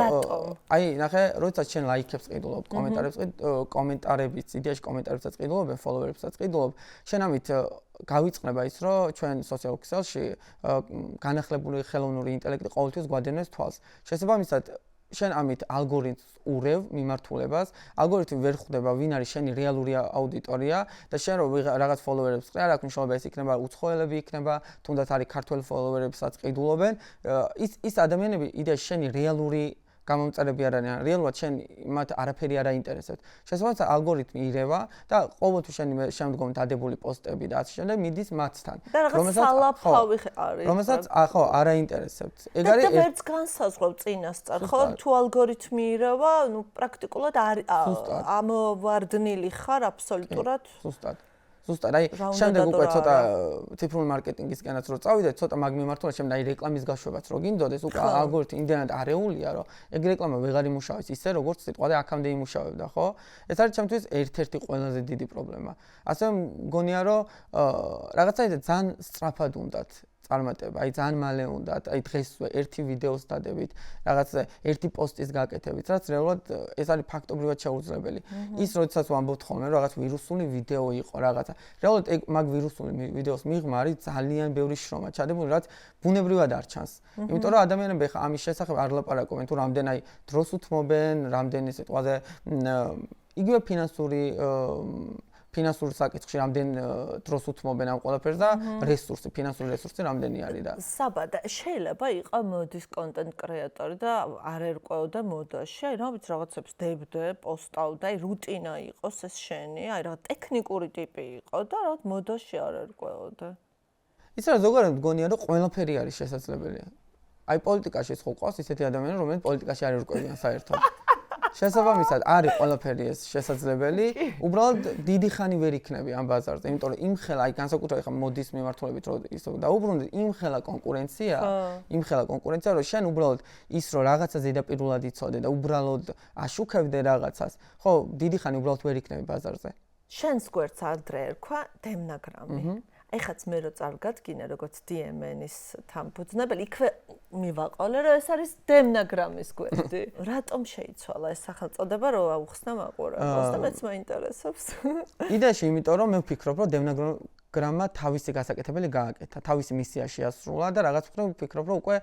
აი ნახე, როდესაც შენ ლაიქებს ყიდულობ, კომენტარებიც, იდეაში კომენტარებსაც ყიდულობ, ფოლოვერებსაც ყიდულობ, შენ ამით გავიწყნება ის, რომ ჩვენ სოციალურ ქსელში განახლებული ხელოვნური ინტელექტი ყოველთვის გვადენებს თვალს. შესაბამისად, შენ ამით ალგორითმს ურევ მიმართულებას, ალგორითმი ვერ ხვდება ვინ არის შენი რეალური აუდიტორია და შენ რო რაღაც ფოლოვერებს ყრი, არ აქვს მნიშვნელობა, ეს იქნება უცხოელები იქნება, თუნდაც არის ქართველი ფოლოვერებსაც ყიდულობენ. ის ადამიანები იდეაში შენი რეალური გამომწერები არ არიან, რეალურად შენ მათ არაფერი არ აინტერესებს. შესაბამისად ალგორითმი ირევა და ყოველთვის შენი შემდგომ დადებული პოსტები და ასე შემდეგ მიდის მათთან. რომელსაც ხო არ აინტერესებთ. ეგ არის და ვერც განსაზღვრებ წინასწარ, ხო? თუ ალგორითმი ირევა, ნუ პრაქტიკულად ამოვარდნილი ხარ აბსოლუტურად. ზუსტად აი შემდეგ უკვე ცოტა ციფრული მარკეტინგისკენაც რო წავიდეთ, ცოტა მაგ მიმართულებით შემდეგ აი რეკლამის გაშვებაც რო გინდოდეს, უკვე ალგორითმი იმდენად არეულია, რომ ეგ რეკლამა ვეღარ იმუშავებს ისე როგორც სიტყვაზე აქამდე იმუშავებდა, ხო? ეს არის ჩემთვის ერთ-ერთი ყველაზე დიდი პრობლემა. ასევე მგონია რომ რაღაცაიდან ძალიან სწრაფად უნდათ წარმატება, აი ძალიან მალე უნდათ, აი დღესვე ერთი ვიდეოს დადებით, რაღაც ერთი პოსტის გაკეთებით, რაც რეალურად ეს არის ფაქტობრივად შეუძლებელი. ის როდესაც ვამბობთ ხოლმე, რომ რაღაც ვირუსული ვიდეო იყო რაღაცა. რეალურად ეგ მაგ ვირუსული ვიდეოს მიღმა არის ძალიან ბევრი შრომა ჩადებული, რაც ბუნებრივად არ ჩანს. იმიტომ რომ ადამიანები ხა ამის შესახებ არ ლაპარაკობენ, თუ რამდენ აი დროს უთმობენ, რამდენი სიტყვაზე იგივე ფინანსურ საკითხში რამდენ დროს უთმობენ ამ ყველაფერს და ფინანსური რესურსი რამდენი არის და საბადა შეიძლება იყო მოდის კონტენტ კრეატორი და არ ერკვეოდა მოდაში, აი რაღაცებს დებდე, პოსტავდა, აი რუტინა იყოს ეს შენი, აი რაღაც ტექნიკური ტიპი იყო და რაღაც მოდაში არ ერკვეოდა. იცი რა ზოგადად მგონია რომ ყველაფერი არის შესაძლებელი. აი პოლიტიკაში ხო ყავს ისეთი ადამიანები, რომლებიც პოლიტიკაში არ ერკვევიან საერთოდ. შესაბამისად არის ყველაფერი ეს შესაძლებელი, უბრალოდ დიდი ხანი ვერ იქნები ამ ბაზარზე, იმიტომ რომ იმხელა აი განსაკუთრებით ხა მოდის მიმართულებით რომ ისო დაუბრუნდეთ, იმხელა კონკურენცია, რომ შენ უბრალოდ ის რომ რაღაცა ზედაპირულად იცოდე და უბრალოდ აშუქებდე რაღაცას, ხო, დიდი ხანი უბრალოდ ვერ იქნები ბაზარზე. შენს გვერდს ადრე ერქვა დემნაგრამი. ეხაც მე რო წარგადგინე როგორც DMN-ის თამფუძნებელი, იქვე მივაყოლე რომ ეს არის დემნაგრამის გვერდი. რატომ შეიცვალა ეს სახელწოდება რომ აუხსნა მაყურებელს და მეც მაინტერესებს. იდეაში იმიტომ რომ მე ვფიქრობ რომ დემნაგრამა თავისი გასაკეთებელი გააკეთა, თავისი მისია შეასრულა და რაღაც ვფიქრობ რომ უკვე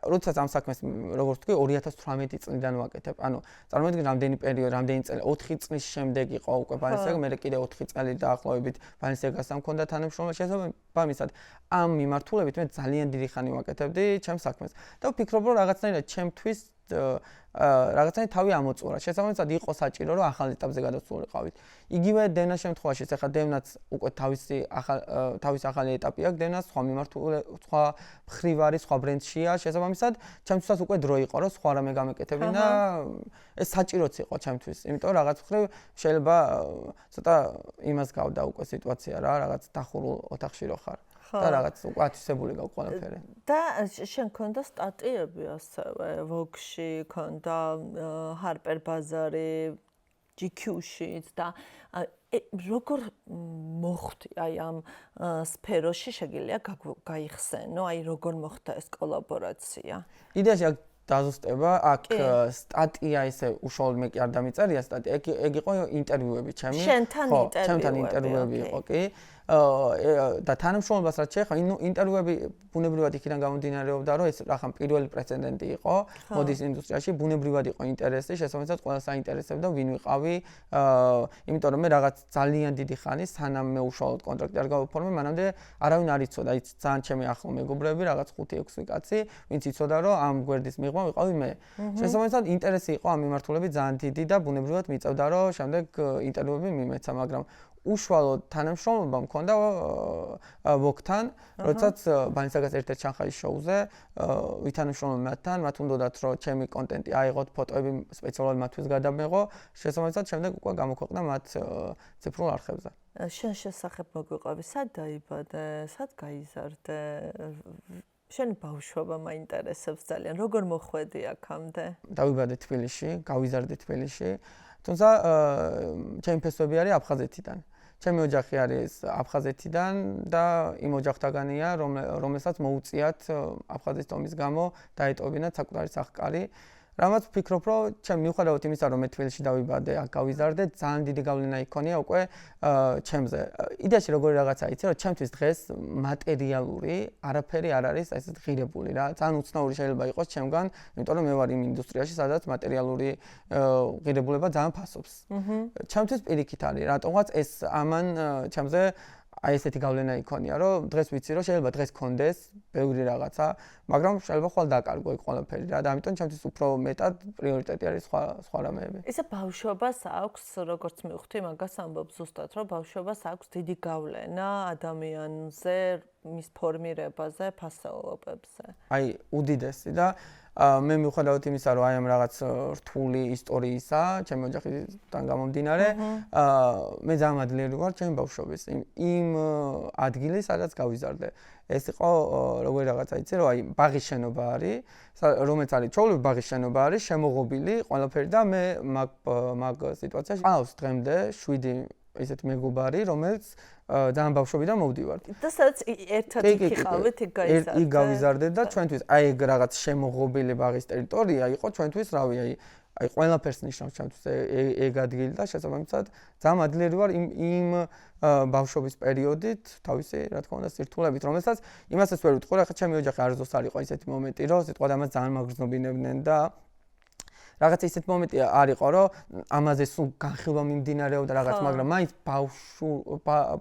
როდესაც ამ საქმეს როგორც ვთქვი 2018 წლიდან ვაკეთებ. ანუ წარმოიდგინე რამდენი პერიოდი, რამდენი წელი, 4 წლის შემდეგ იყო უკვე ბალენსიაგა, მე კიდე 4 წელი დაახლოებით ბალენსიაგასთან მქონდა თანამშრომლობა, შესაბამისად ამ მიმართულებით მე ძალიან დიდი ხანი ვაკეთებდი ჩემს საქმეს. და ვფიქრობ რომ რაღაცნაირად ჩემთვის რაღაცნაირად თავი ამოწურა. შესაბამისად იყო საჭირო რომ ახალ ეტაპზე გადავსულიყავით. იგივე დევნას შემთხვევაში, ეხლა დევნაც უკვე თავისი ახალი ეტაპი აქვს, დევნას სხვა სხვა მხრივ არის, სხვა ბრენდშია, შესაბამისად ჩემთვისაც უკვე დრო იყო რომ სხვა რამე გამეკეთებინა, ეს საჭიროც იყო ჩემთვის, იმიტომ რომ რაღაც მხრივ შეიძლება ცოტა იმას გავდა უკვე სიტუაცია რა, რაღაც დახურულ ოთახში რო ხარ. და რაღაც უკვე ათვისებული გაქვს ყველაფერი. და შენ ქონდა სტატიები ასევე Vogue-ში, ქონდა Harper Bazaar-ი, GQ-შიც და როგორ მოხდი აი ამ სფეროში შეგიძლია გაიხსენო, აი როგორ მოხდა ეს კოლაბორაცია? იდეაში აქ დაზუსტება, აქ სტატია ესე უშუალოდ მე კი არ დამიწერია სტატია, ეგ იყო ინტერვიუები ჩემი. ჩემთან ინტერვიუები იყო, კი. და თანამშრომლობას რაც შეეხება, ინტერვიუები ბუნებრივად იქიდან გამომდინარეობდა, რომ ეს რახან პირველი პრეცედენტი იყო მოდის ინდუსტრიაში, ბუნებრივად იყო ინტერესი, შესაბამისად ყველას აინტერესებდა ვინ ვიყავი, იმიტომ რომ მე რაღაც ძალიან დიდი ხანი სანამ მე უშუალოდ კონტრაქტი არ გავიფორმე, მანამდე არავინ არ იცოდა, აი ძალიან ჩემი ახლო მეგობრები, რაღაც 5-6 კაცი, ვინც იცოდა რომ ამ გვერდის მიღმა ვიყავი მე. შესაბამისად ინტერესი იყო ამ მიმართულებით ძალიან დიდი და ბუნებრივად მიწევდა რომ შემდეგ ინტერვიუები მიმეცა, მაგრამ უშუალოდ თანამშრომლობა მქონდა Vogue-თან, როდესაც ბალენსიაგას ერთ-ერთ შანხაის შოუზე ვითანამშრომლობ მათთან, მათ უნდათ რომ ჩემი კონტენტი აიღოთ, ფოტოები სპეციალურად მათთვის გადამეღო, შესაბამისად შემდეგ უკვე გამოქვეყნა მათ ციფრულ არხებზე. შენ შესახებ მოგვიყვები, სად დაიბადე, სად გაიზარდე? შენი ბავშვობა მაინტერესებს ძალიან. როგორ მოხვედი აქამდე? დავიბადე თბილისში, გავიზარდე თბილისში. თუმცა ჩემი ფესვები არის აფხაზეთიდან. ჩემი ოჯახი არის აფხაზეთიდან და იმ ოჯახთაგანია, რომელსაც მოუწიათ აფხაზეთის ომის გამო დაეტოვებინათ საკუთარი სახკარი. რამაც ვფიქრობ, რომ ჩემ მიუხედავად იმისა, რომ მე თბილისში დავიბადე, აქ გავიზარდე, ძალიან დიდი გავლენა იქონია უკვე ჩემზე. იდეაში როგორი რაღაცა იცი, რომ ჩემთვის დღეს მატერიალური არაფერი არ არის ესეთ ღირებული რა. ძალიან უცნაური შეიძლება იყოს ჩემგან, იმიტომ რომ მე ვარ იმ ინდუსტრიაში, სადაც მატერიალური ღირებულება ძალიან ფასობს. ჩემთვის პირიქით არის, რატომღაც ეს ამან ჩემზე აი ესეთი გავლენა იქონია, რომ დღეს ვიცი, რომ შეიძლება დღეს კონდეს ბევრი რაღაცა, მაგრამ შეიძლება ხვალ დაკარგო იქ ყველაფერი რა და ამიტომ ჩემთვის უფრო მეტად პრიორიტეტი არის სხვა რამეები. ისე ბავშვობას აქვს, როგორც მივხვდი, მაგას ამბობ ზუსტად, რომ ბავშვობას აქვს დიდი გავლენა ადამიანზე, მის ფორმირებაზე, ფასეულობებზე? აი, უდიდესი და მე მიუხედავად იმისა, რომ აი ამ რაღაც რთული ისტორიისა, ჩემი ოჯახიდან გამომდინარე, მე ძალიან მადლიერი ვარ ჩემი ბავშვობის იმ ადგილით, სადაც გავიზარდე. ეს იყო როგორი რაღაცა იცი, რომ აი ბაღის შენობა არის, რომელიც არის ჩაოლები ბაღის შენობა არის, შემოღობილი ყველაფერი და მე მაგ სიტუაციაში ყავს დღემდე 7 ისეთი მეგობარი, რომელიც ძალიან ბავშვობიდან მოვდივართ. და სადაც ერთად იყავით, იქ გაიზარდეთ. იქ გავიზარდეთ და ჩვენთვის აი ეგ რაღაც შემოღობილი ბაღის ტერიტორია იყო ჩვენთვის, რავი, აი ყველაფერს ნიშნავს ჩვენთვის ეგ ადგილი და შესაბამისად ძალიან მადლიერი ვარ იმ ბავშვობის პერიოდით, თავისი, რა თქმა უნდა, სირთულებით, რომელსაც იმასაც ვერ ვიტყვი, ახლა ჩემი ოჯახი არასდროს არ იყო ისეთი მომენტი, რომ სიტყვა ამას ძალიან მაგრძნობინებდნენ და რაღაც ისეთი მომენტი არ იყო, რომ ამაზე სულ განხილვა მიმდინარეობდა რაღაც, მაგრამ მაინც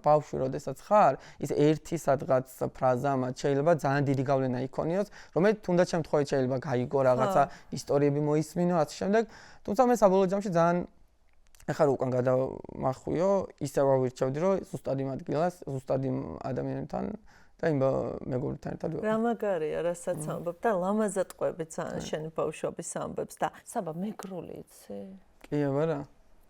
ბავშვი როდესაც ხარ, ის ერთი სადღაც ფრაზა მათ შეიძლება ძალიან დიდი გავლენა იქონიოს, რომელიც თუნდაც შემთხვევით შეიძლება გაიგო რაღაცა ისტორიები მოისმინო, ასე შემდეგ. თუმცა მე საბოლოო ჯამში ძალიან ეხლა უკან გადამახვიო, ისევ ავირჩევდი, რომ ზუსტად იმ ადგილას, ზუსტად იმ ადამიანთან და იმ მეგობრებთან ერთად ვიყავ. რა მაგარია, რასაც ამბობ და ლამაზად ყვები ძალიან შენი ბავშვობის ამბებს და საბა მეგრული იცი? კი, აბარა.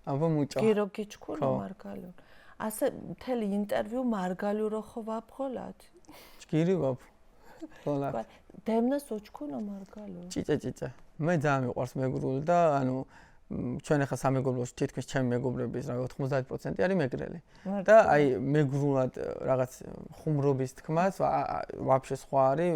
აბა მუჭო. გირო გიჩქურო მარგალურ. ასე მთელი ინტერვიუ მარგალურო ხო ვაფხოლად? ჭკირი ვაფ. ხოლა. დემნას უჩქუნა მარგალურ. ჭიჭე. მე ძალიან მიყვარს მეგრული და ანუ ჩვენ ახლა სამეგობროში თითქმის ჩემი მეგობრების რა 90% არის მეგრელი. და აი მეგრულად რაღაც ხუმრობის თქმაც ვაფშე სხვა არის,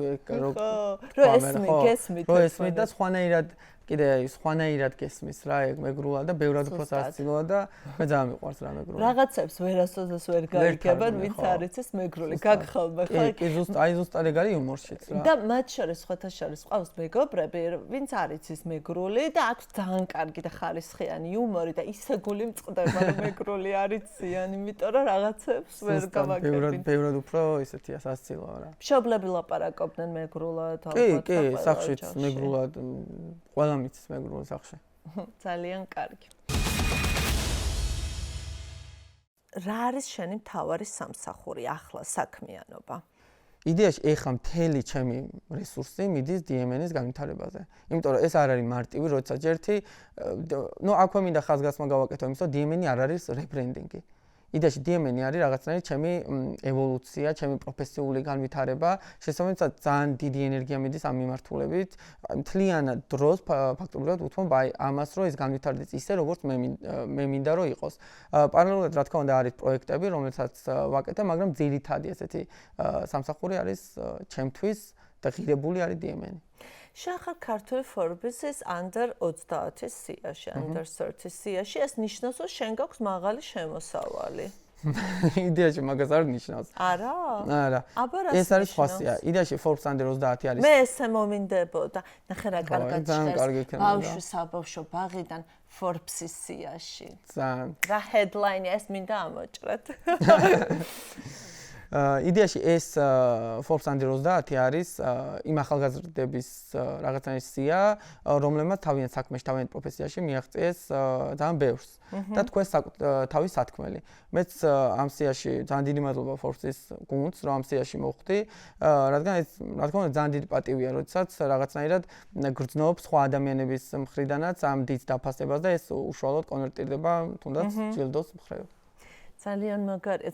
რო ესმით და სხვანაირად კიდე სხვანაირად გესმის რა ეგ მეგრულად და ბევრად უფრო სასწილოა და მე ძალიან მიყვარს რა მეგრული. რაღაცებს ვერასოდეს ვერ გაიგებენ, ვინც არის ეს მეგრული. გაგხალბა ხო? კი, ზუსტად ეგ არის იუმორშიც რა. და მათ შორის სხვათა შორის ყავს მეგობრები, ვინც არის ის მეგრული და აქვს ძალიან კარგი და ხარისხიანი იუმორი და ისე გული მწყდება, რომ მეგრული არიციან, იმიტომ რომ რაღაცებს ვერ გავაკეთებინ. ბევრად უფრო ისეთია სასწილოა რა. მშობლები ლაპარაკობდნენ მეგრულად, ალბათ. კი, სახშიც მეგრულად ყველა მიცის მეგრულ სახში. ძალიან კარგი. რა არის შენი მთავარი სამსახური ახლა საქმიანობა? იდეაში ეხლა მთელი ჩემი რესურსი მიდის DMN-ის განვითარებაზე. იმიტომ რომ ეს არ არის მარტივი, როდესაც ერთი აქვე მინდა ხაზგასმა გავაკეთო იმის, რომ DMN-ი არ არის რებრენდინგი. იდეაში DMN-ი არის რაღაცნაირი ჩემი ევოლუცია, ჩემი პროფესიული განვითარება, შესაბამისად ძალიან დიდი ენერგია მიდის ამ მიმართულებით. მთლიანად დროს ფაქტობრივად უთმობ აი ამას, რომ ეს განვითარდეს ისე, როგორც მე მინდა რომ იყოს. პარალელურად რა თქმა უნდა არის პროექტები, რომელსაც ვაკეთებ, მაგრამ ძირითადი ესეთი სამსახური არის ჩემთვის და ღირებული არის DMN-ი. შეხარ ქართული Forbes-ის under 30-ის სიაში, under 30-ის სიაში, ეს ნიშნავს, რომ შენ გაქვს მაღალი შემოსავალი. იდეაში მაგას არ ნიშნავს. არა? არა. ეს არის სხვასია. იდეაში Forbes under 30 არის. მე ესე მომინდებოდა. ნახე რა კარგად ჭრეს. ბავშვი საბავშვო ბაღიდან Forbes-ის სიაში. ძალიან. რა headline-ია ეს მინდა ამოჭრეთ. იდეაში ეს Forbes under 30 არის იმ ახალგაზრდების რაღაცნაირი სია, რომლებმაც თავიანთ საქმეში, თავიანთ პროფესიაში მიაღწიეს ძალიან ბევრს და თქვენ თავის სათქმელი. მეც ამ სიაში ძალიან დიდი მადლობა Forbes-ის გუნდს, რომ ამ სიაში მოვხვდი, რადგან ეს რა თქმა უნდა ძალიან დიდი პატივია, როდესაც რაღაცნაირად გრძნობს სხვა ადამიანების მხრიდანაც ამ დიდ დაფასებას და ეს უშუალოდ კონვერტირდება თუნდაც ჯილდოს მხრივ. ძალიან მაგარია.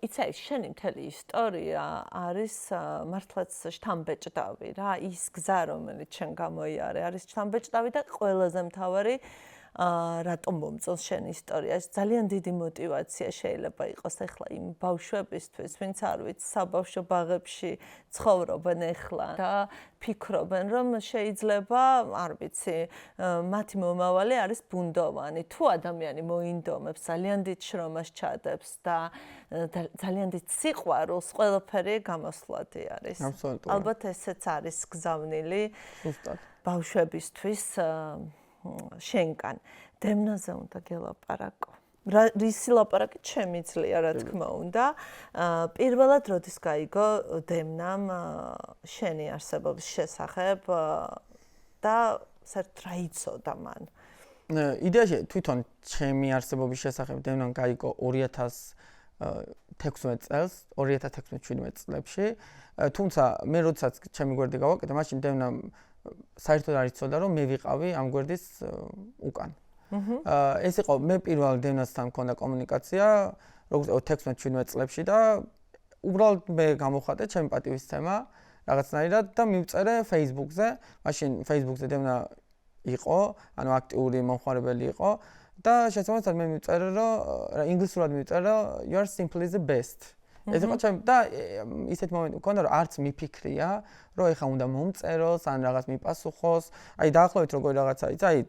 იცი, შენი მთელი ისტორია არის მართლაც შთამბეჭდავი რა, ის გზა, რომელიც შენ გამოიარე, არის შთამბეჭდავი და ყველაზე მთავარი რატომ მომწონს შენი ისტორია? ეს ძალიან დიდი мотиваცია შეიძლება იყოს ახლა იმ ბავშვებისთვის, ვინც არ ვიცი, საბავშვო ბაღებში ცხოვრობენ ახლა და ფიქრობენ, რომ შეიძლება, არ ვიცი, მათი მომავალი არის ბუნდოვანი. თუ ადამიანი მოინდომებს, ძალიან დიდ შრომას ჩადებს და ძალიან დიდ სიყვარულს, ყველაფერი გამოსვლადი არის. ალბათ ესეც არის გზავნილი ბავშვებისთვის შენკან. დემნაზე უნდა გელაპარაკო. რისი ლაპარაკი შემიძლია, რა თქმა უნდა. პირველად როდის გაიგო დემნამ შენი არსებობის შესახებ და საერთოდ რა იცოდა მან? იდეაში თვითონ ჩემი არსებობის შესახებ დემნამ გაიგო 2000 16 წელს 2016-17 წლებში თუმცა მე როდესაც ჩემი გვერდი გავაკეთე მაშინ დევნამ საერთოდ არ იცოდა რომ მე ვიყავი ამ გვერდის უკან ეს იყო მე პირველ დევნასთან მქონდა კომუნიკაცია როგორც 16-17 წლებში და უბრალოდ მე გამოვხატე ჩემი პატივისცემა რაღაცნაირად და მივწერე Facebook-ზე მაშინ Facebook-ზე დევნა იყო ანუ აქტიური მომხმარებელი იყო და შესაბამისად მე მივწერე რომ ინგლისურად მივწერე რომ you are simply the best ეს იყო ჩემ და ისეთ მომენტი მქონდა რომ არც მიფიქრია რომ ეხა უნდა მომწეროს ან რაღაც მიპასუხოს აი დაახლოებით როგორი რაღაცა იცი აი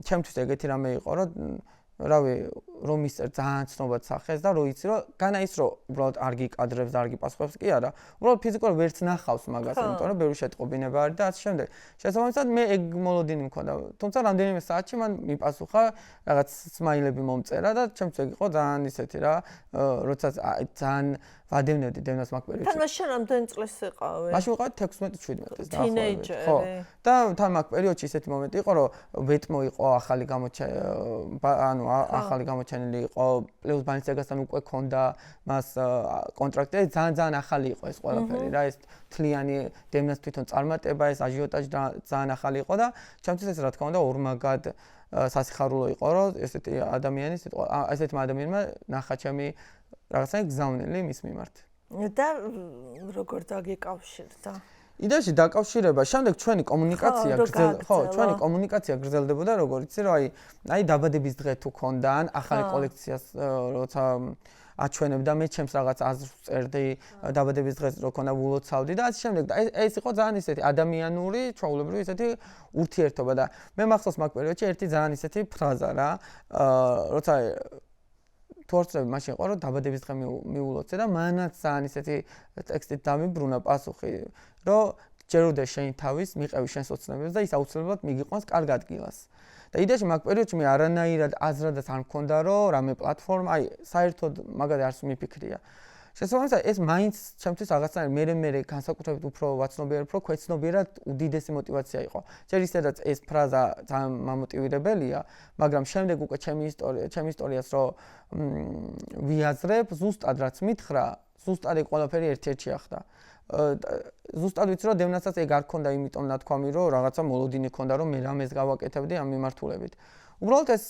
ჩემთვის ეგეთი რამე იყო რომ რავი რომ ის ძალიან ცნობად სახეს და რო იცი რომ განა ის რომ უბრალოდ არ გიკადრებს და არ გიპასუხებს კი არა უბრალოდ ფიზიკურად ვერც ნახავს მაგას იმიტომ რომ ბევრი შეტყობინება არის და ასე შემდეგ შესაბამისად მე ეგ მოლოდინი მქონდა თუმცა რამდენიმე საათში მან მიპასუხა რაღაც სმაილები მომწერა და ჩემთვის ეგ იყო ძალიან ისეთი რა როდესაც ძალიან ვადევნებდი დევნას მაგ პერიოდში. თან მაშინ რამდენი წლის იყავი? მაშინ ვიყავი 16-17 წელს თინეიჯერი. ხო. და თან მაგ პერიოდში ისეთი მომენტი იყო, რომ ვეტმო იყო ახალი ანუ ახალი გამოჩენილი იყო, პლუს ბალენსიაგასთან უკვე ქონდა მას კონტრაქტი, ძალიან ახალი იყო ეს ყველაფერი რა, ეს თლიანი დევნას თვითონ წარმატება, ეს აჟიოტაჟი ძალიან ახალი იყო და ჩემთვის ეს რა თქმა უნდა ორმაგად სასიხარულო იყო, რომ ესეთი ადამიანი, ესეთი ადამიანმა ნახა ჩემი რაღაცა გზავნილი მის მიმართ. და როგორ დაგიკავშირდა? იდეაში დაკავშირება, შემდეგ ჩვენი კომუნიკაცია ჩვენი კომუნიკაცია გრძელდებოდა, როგორ იცი, რომ აი დაბადების დღე თუ ქონდა ან ახალი კოლექციას როცა აჩვენებდა მე ჩემს რაღაც აზრს წერდი დაბადების დღეს რო ქონდა ვულოცავდი და ასე შემდეგ და ეს იყო ძალიან ისეთი ადამიანური, ჩვეულებრივი ისეთი ურთიერთობა და მე მახსოვს მაგ პერიოდში ერთი ძალიან ისეთი ფრაზა რა, როცა თორცები მაშინ იყო რომ დაბადების დღე მიულოცე და მანაც ძალიან ისეთი ტექსტით დამიბრუნა პასუხი რომ ჯერ უნდა შენ თავის მიყევი შენს ოცნებებს და ის აუცილებლად მიგიყვანს კარგ ადგილას. და იდეაში მაგ პერიოდში მე არანაირად აზრადაც არ მქონდა რომ რამე პლატფორმა აი საერთოდ მაგაზე არც მიფიქრია. შესაბამისად ეს მაინც ჩემთვის რაღაცნაირად მე განსაკუთრებით უფრო ვაცნობიერებ რომ ქვეცნობიერად უდიდესი мотиваცია იყო. ჯერ ისედაც ეს ფრაზა ძალიან მამოტივირებელია, მაგრამ შემდეგ უკვე ჩემი ისტორიას რომ ვიაზრებ, ზუსტად რაც მითხრა, ზუსტად ეგ ყველაფერი ერთ-ერთში ახდა. ზუსტად ვიცი რომ დევნასაც ეგ არ ქონდა იმიტომ ნათქვამი რომ რაღაცა მოლოდინი ქონდა რომ მე რამეს გავაკეთებდი ამ მიმართულებით. უბრალოდ ეს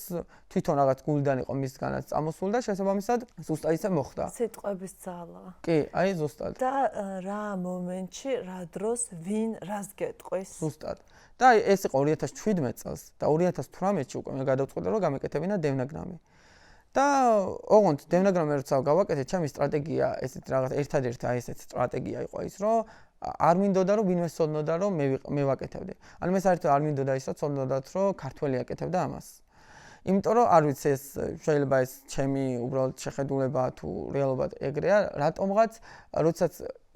თვითონ რაღაც გულიდან იყო მისგანაც წამოსული და შესაბამისად ზუსტად ისე მოხდა. სიტყვების ძალა. კი, აი ზუსტად. და რა მომენტში, რა დროს, ვინ რას გეტყვის? ზუსტად. და აი ეს იყო 2017 წელს და 2018-ში უკვე მე გადავწყვიტე რომ გამეკეთებინა დევნაგრამი. და ოღონდ დევნაგრამი როცა გავაკეთე, ჩემი სტრატეგია ესეთ რაღაც ერთადერთი აი ესეთი სტრატეგია იყო ის რომ არ მინდოდა რომ ვინმე ცოდნოდა რომ მე ვაკეთებდი. ანუ მე საერთოდ არ მინდოდა ის რომ ცოდნოდათ რომ ქართველი აკეთებდა ამას. იმიტომ რომ არ ვიცი ეს შეიძლება ეს ჩემი უბრალოდ შეხედულება თუ რეალობა ეგრეა, რატომღაც როდესაც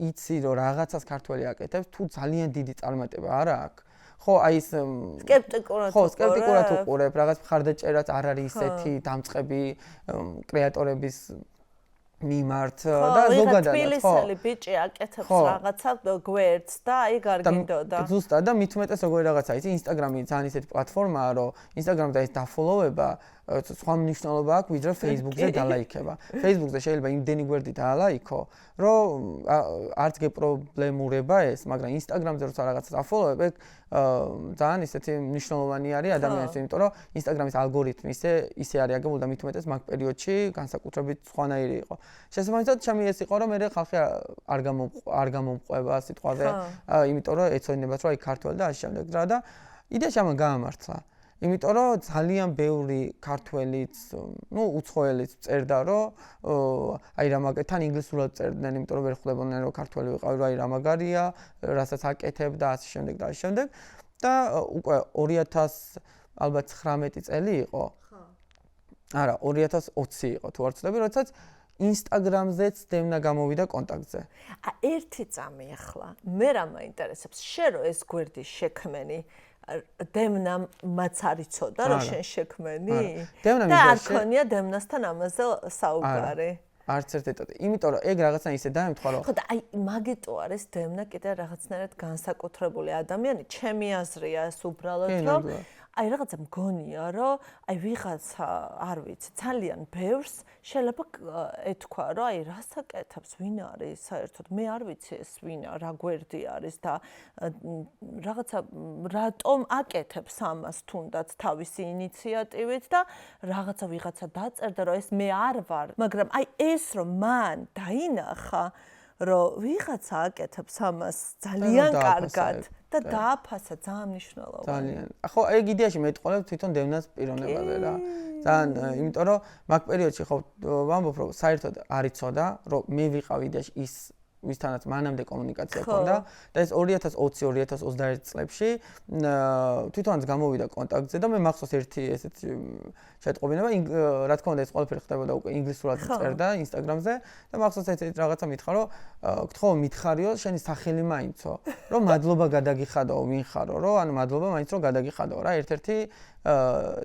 იცი რომ რაღაცას ქართველი აკეთებს, თუ ძალიან დიდი წარმატება არა აქვს. ხო, აი ეს სკეპტიკურად უყურებ, რაღაც მხარდაჭერაც არ არის ისეთი დამწყები კრეატორების მიმართ და ზოგადად ხო. თბილისელი ბიჭი აკეთებს რაღაცა გვერდს და აი გარგინდოდა. ზუსტად და მით უმეტეს როგორი რაღაცა იცი, ინსტაგრამი ძალიან ისეთი პლატფორმაა, რომ ინსტაგრამზე ეს დაფოლოვება სხვა მნიშვნელობა აქვს, ვიდრე Facebook-ზე დალაიქება. Facebook-ზე შეიძლება იმდენი გვერდი დაალაიქო, რომ არც გეპრობლემურება ეს, მაგრამ ინსტაგრამზე როცა რაღაცას აფოლოვებ, ეგ ძალიან ისეთი მნიშვნელოვანი არის ადამიანისთვის, იმიტომ რომ ინსტაგრამის ალგორითმი ისე არის აგებული და მით უმეტეს მაგ პერიოდში განსაკუთრებით სხვანაირი იყო. შესაბამისად, ჩემი ეს იყო, რომ მე ხალხი არ გამომყვება სიტყვაზე, იმიტომ რომ ეცოდინებათ, რომ აი ქართველი და ასე შემდეგ რა და იდეაში ამან გაამართლა. იმიტომ რომ ძალიან ბევრი ქართველიც, უცხოელიც წერდა, რომ აი რა თან ინგლისურად წერდნენ, იმიტომ რომ ვერ ხვდებოდნენ რომ ქართველი ვიყავი, რომ აი რა მაგარია, რასაც აკეთებ და ასე შემდეგ და ასე შემდეგ. და უკვე 2000 ალბათ 19 წელი იყო. ხო. არა, 2020 იყო თუ არ ვცდები, როდესაც ინსტაგრამზეც დევნა გამოვიდა კონტაქტზე. ერთი წამი ახლა. მე რა მაინტერესებს, შენ რო ეს გვერდი შექმენი დევნამ მაც არ იცოდა რომ შენ შექმენი? და არ ქონია დევნასთან ამაზე საუბარი. არც ერთ ეტაპი. იმიტომ რომ ეგ რაღაცა ისე დაემთხვა რომ ხო და აი მაგიტო არის დევნა კიდე რაღაცნაირად განსაკუთრებული ადამიანი. ჩემი აზრია ეს უბრალოდ რომ აი რაღაცა მგონია, რომ აი ვიღაცა, არ ვიცი, ძალიან ბევრს შეიძლება ეთქვა, რომ აი რას აკეთებს, ვინ არის საერთოდ, მე არ ვიცი ეს ვინა, რა გვერდი არის და რაღაცა რატომ აკეთებს ამას თუნდაც თავისი ინიციატივით და რაღაცა ვიღაცა დაწერდა, რომ ეს მე არ ვარ, მაგრამ აი ეს რომ მან დაინახა რომ ვიღაცა აკეთებს ამას ძალიან კარგად და დააფასა ძალიან მნიშვნელოვანი. ძალიან. ხო, ეგ იდეაში მეტყოლებ თვითონ დევნას პიროვნებაზე რა. ძალიან, იმიტომ რომ მაგ პერიოდში ხო ვამბობ რომ საერთოდ არ იცოდა, რომ მე ვიყავ იდეაში ის ვისთანაც მანამდე კომუნიკაცია ჰქონდა და ეს 2020-2021 წლებში თვითონაც გამოვიდა კონტაქტზე და მე მახსოვს ერთი ესეთი შეტყობინება, რა თქმა უნდა ეს ყველაფერი ხდებოდა უკვე ინგლისურად წერდა Instagram-ზე და მახსოვს ეს რაღაცა მითხრა, რომ გთხოვ მითხარიო, შენი სახელი მაინცო, რომ მადლობა გადაგიხადო, ვინ ხარო, რომ ანუ მადლობა მაინც რომ გადაგიხადო რა, ერთ-ერთი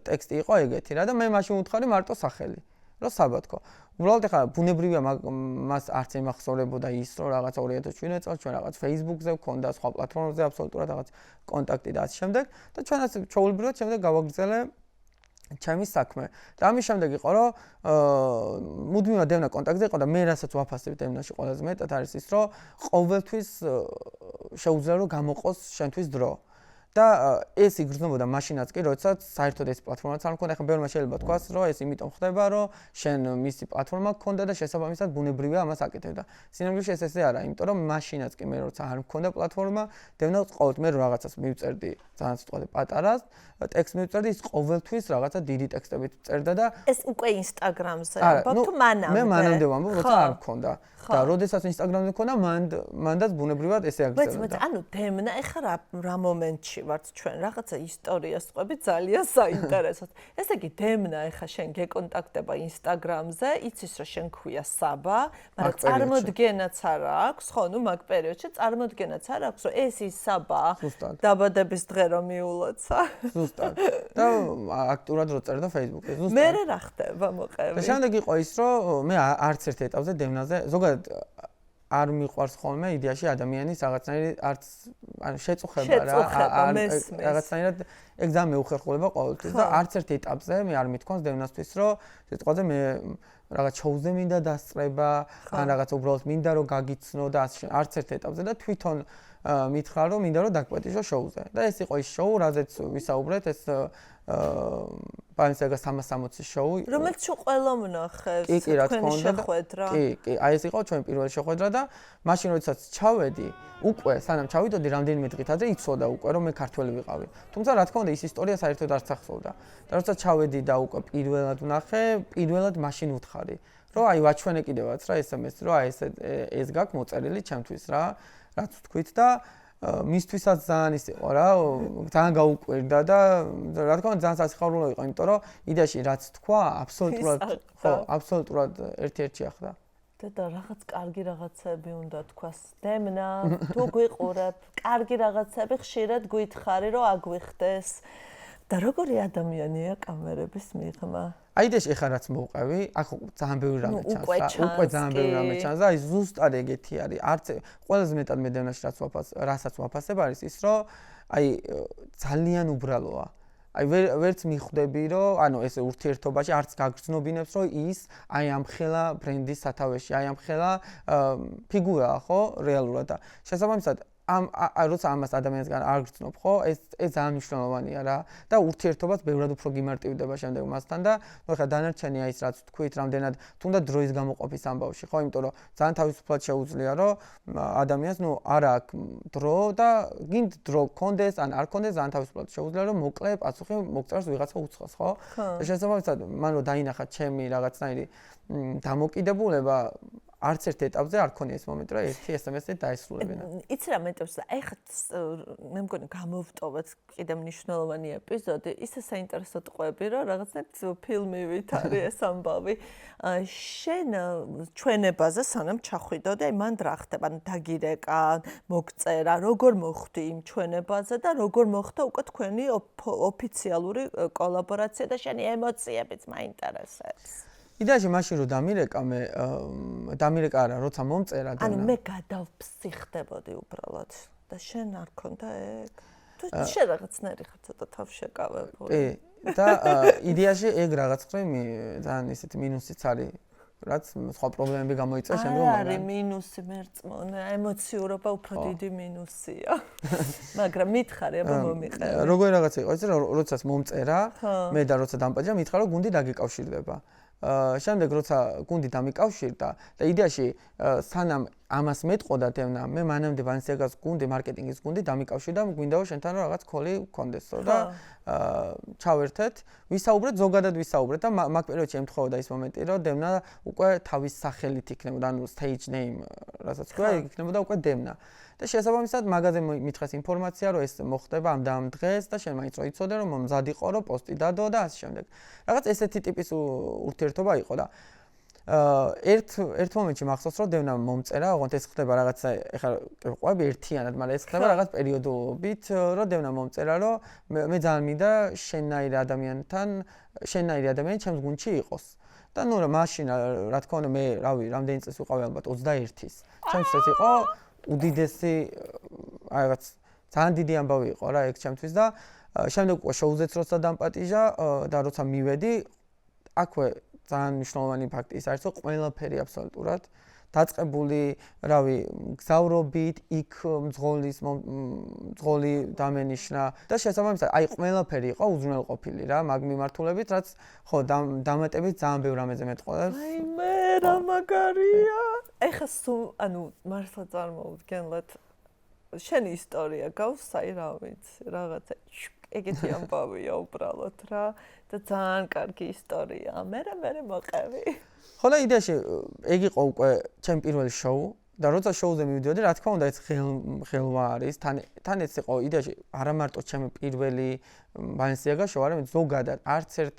ტექსტი იყო ეგეთი რა და მე მაშინ ვუთხარი მარტო სახელი, რომ საბათქო. უბრალოდ ახლა ბუნებრივია მას არც ემახსოვრებოდა ის რომ რაღაც 2017 წელს ჩვენ რაღაც Facebook-ზე ვქონდა, სხვა პლატფორმებზე აბსოლუტურად რაღაც კონტაქტი და ასე შემდეგ და ჩვენაც ჩაულებრივად შემდეგ გავაგრძელე ჩემი საქმე. და ამის შემდეგ იყო რომ მუდმივად დევნა კონტაქტზე იყო და მე რასაც ვაფასებ დევნაში ყველაზე მეტად არის ის რომ ყოველთვის შეუძლია რომ გამოყოს შენთვის დრო. და ეს იგრძნობოდა მაშინაც კი, როდესაც საერთოდ ეს პლატფორმაც არ მქონდა. ახლა ბევრმა შეიძლება თქვას, რომ ეს იმიტომ ხდება, რომ შენ მისი პლატფორმა გქონდა და შესაბამისად ბუნებრივია ამას აკეთებდა. სინამდვილეში ეს ესე არა, იმიტომ რომ მაშინაც კი მე როცა არ მქონდა პლატფორმა, დევნას ყოველთ მე რაღაცას მივწერდი, ძალიან სიტყვაზე პატარას, ტექსტ მივწერდი, ის ყოველთვის რაღაცა დიდი ტექსტებით წერდა და ეს უკვე Instagram-ზე ამბობ თუ მანამდე? მე მანამდე ვამბობ, როცა არ მქონდა. და როდესაც Instagram-ზე მქონდა, მანდაც ბუნებრივად ესე აგრძელებდა. բայց ანუ დემნა ეხლა რა მომენტში ვართ ჩვენ რაღაცა ისტორიას ყვები ძალიან საინტერესოდ. ესე იგი დემნა ეხლა შენ გეკონტაქტება Instagram-ზე, იცის რომ შენ ქვია საბა, მაგრამ წარმოდგენაც არ აქვს, ხო, ნუ მაგ პერიოდში წარმოდგენაც არ აქვს, რომ ეს ის საბა დაბადების დღე რომ მიულოცა. ზუსტად. და აქტიურად რო წერდა Facebook-ზე, ზუსტად. მე რა ხდება მოყევი? და შემდეგ იყო ის, რომ მე არც ერთ ეტაპზე დევნაზე ზოგადად არ მიყვარს ხოლმე იდეაში ადამიანის რაღაცნაირი არც ანუ შეწუხება რა რაღაცნაირად ეგ ძალიან მეუხერხულება ყოველთვის და არც ერთ ეტაპზე მე არ მithქვამს დევნასთვის რომ სიტყვაზე მე რაღაც შოუზე მინდა დასწრება ან რაღაც უბრალოდ მინდა რომ გაგიცნო და არც ერთ ეტაპზე და თვითონ მითხრა რომ მინდა რომ დაგკვეთიშო შოუზე და ეს იყო ის შოუ რაზეც ვისაუბრეთ ეს პანსეგა 360 შოუ რომელიც თუ ყველა მონახეს კი რა თქმა უნდა შეხვედრა კი აი ეს იყო ჩვენ პირველი შეხვედრა და მაშინ როდესაც ჩავედი უკვე სანამ ჩავიდოდი რამდენიმე დღით ადრე იცოდა უკვე რომ მე ქართველი ვიყავი თუმცა რა თქმა უნდა ის ისტორია საერთოდ არ სახსოვდა და როდესაც ჩავედი და უკვე პირველად ვნახე პირველად მაშინ უთხარი რომ აი ვაჩვენე კიდევაც რა SMS-ი რომ აი ეს გაქვს მოწერილი ჩემთვის რა რაც ვთქვით და მისთვისაც ძალიან ის იყო რა ძალიან გაუკვირდა და რა თქმა უნდა ძალიან სასიხარულო იყო იმიტომ რომ იდეაში რაც თქვა აბსოლუტურად ხო აბსოლუტურად ერთ-ერთი ახლა და რაღაც კარგი რაღაცები უნდა თქვას დემნა თუ გვიყურებ კარგი რაღაცები ხშირად გითხარი რომ აგვიხდეს და როგორი ადამიანია კამერების მიღმა აი ეს ეხლა რაც მოვყევი ახ ძალიან ბევრი რამე ჩანს უკვე ძალიან ბევრი რამე ჩანს და აი ზუსტად ეგეთი არის არც ყველაზე მეტად მე დევნაში რასაც ვაფასებ არის ის რომ აი ძალიან უბრალოა აი ვერც მიხვდები რომ ანუ ეს ურთიერთობაში არც გაგრძნობინებს რომ ის აი ამ ხელა ბრენდის სათავეში აი ამ ხელა ფიგურაა ხო რეალურად და შესაბამისად როცა ამას ადამიანისგან არ გრძნობ ხო ეს ძალიან მნიშვნელოვანია რა და ურთიერთობაც ბევრად უფრო გიმარტივდება შემდეგ მასთან და ნუ ხა დანარჩენი აი ეს რაც თქვით რამდენად თუნდაც დროის გამოყოფის ამბავში ხო იმიტომ რომ ძალიან თავისუფლად შეუძლია რომ ადამიანს ნუ არ აქვს დრო და გინდ დრო კონდეს ან არ კონდეს ძალიან თავისუფლად შეუძლია რომ მოკლე პასუხი მოგწერს ვიღაცა უცხოს ხო და შესაბამისად მან რომ დაინახა ჩემი რაღაცნაირი დამოკიდებულება არც ერთ ეტაპზე არ ქონია ეს მომენტი რომ ერთი SMS-ით დაესრულებინა. იცი რა მეტყვს და ეხლა მე მგონი გამოვტოვეთ კიდე მნიშვნელოვანი ეპიზოდი. ისე საინტერესო ტყვეები რომ რაღაცნაირად ფილმივით არის ეს ამბავი. შენ ჩვენებაზე სანამ ჩახვიდოდი, აი მან რა ხდება? დაგირეკა, მოგწერა, როგორ მოხვდი იმ ჩვენებაზე და როგორ მოხდა უკვე თქვენი ოფიციალური კოლაბორაცია და შენი ემოციებიც მაინტერესებს. იდეაში მაშინ რომ დამირეკა არა, როცა მომწერა და ანუ მე გადავფსიხდებოდი უბრალოდ და შენ არ ქონდა ეგ? თუ შე რაღაცნაირი ხარ ცოტა თავშეკავებული. კი, და იდეაში ეგ რაღაც ხრი ძალიან ისეთი მინუსიც არის, რაც სხვა პრობლემები გამოიწვია შემდგომ. არის მინუსი მერწმონა, ემოციურობა უფრო დიდი მინუსია. მაგრამ მითხარი, აბა მომიყევი. როგორი რაღაც იყო, იცი რა, როდესაც მომწერა, მე და როცა დამპაჭა, მითხრა რომ გუნდი დაგიკავშირდება. შემდეგ როცა გუნდი დამიკავშირდა და იდეაში სანამ ამას მეტყოდა დევნა, მე მანამდე ბალენსიაგას გუნდი, მარკეტინგის გუნდი დამიკავშირდა, გვინდა რომ შენთან რაღაც ქოლი გქონდესო და ჩავერთეთ, ვისაუბრეთ, ზოგადად ვისაუბრეთ და მაგ პერიოდში ემთხოვოდა ის მომენტი, რომ დევნა უკვე თავის სახელით იქნებოდა, ანუ stage name, რასაც ქვია, იქნებოდა უკვე დევნა. და შესაბამისად მაგაზე მითხრეს ინფორმაცია, რომ ეს მოხდება ამ და ამ დღეს და შენ მაინც რო იცოდე, რომ მზად იყო, რომ პოსტი დადო და ასე შემდეგ. რაღაც ესეთი ტიპის ურთიერთობა იყო და ერთ მომენტში მახსოვს, რომ დევნა მომწერა, ოღონდ ეს ხდება რაღაცა, ეხლა ყვები ერთიანად, მაგრამ ეს ხდება რაღაც პერიოდულობით, რომ დევნა მომწერა, რომ მე ძალიან მინდა შენნაირი ადამიანი ჩემს გუნდში იყოს. და ნუ მაშინ რა თქმა უნდა მე რავი, რამდენი წელი ვიყავი ალბათ 21-ის. ჩემთვის იყო უდიდესი რაღაც ძალიან დიდი ამბავი იყო რა ეგ ჩემთვის და შემდეგ უკვე შოუზეც როცა დამპატიჟა და როცა მივედი აქვე ძალიან მნიშვნელოვანი ფაქტი ის არის რომ ყველაფერი აბსოლუტურად დაწყებული რავი გზავრობით იქ მძღოლი დამენიშნა და შესაბამისად აი ყველაფერი იყო უზრუნველყოფილი რა მაგ მიმართულებით რაც ხო დამატებით ძალიან ბევრ რამეზე მეტყოლებს აი მე რა მაგარია ეხა სულ ანუ მართლა წარმოვიდგენლეთ შენი ისტორია გავს აი რა ვიცი რაღაცა ეგეთი ამბავია უბრალოდ რა და ძალიან კარგი ისტორია მე მოყევი ხო და იდეაში ეგ იყო უკვე ჩემი პირველი შოუ და როცა შოუზე მივიდოდი რა თქმა უნდა ეს ხელვა არის თან ეს იყო იდეაში არა მარტო ჩემი პირველი ბალენსიაგა შოუ არამედ ზოგადად არც ერთ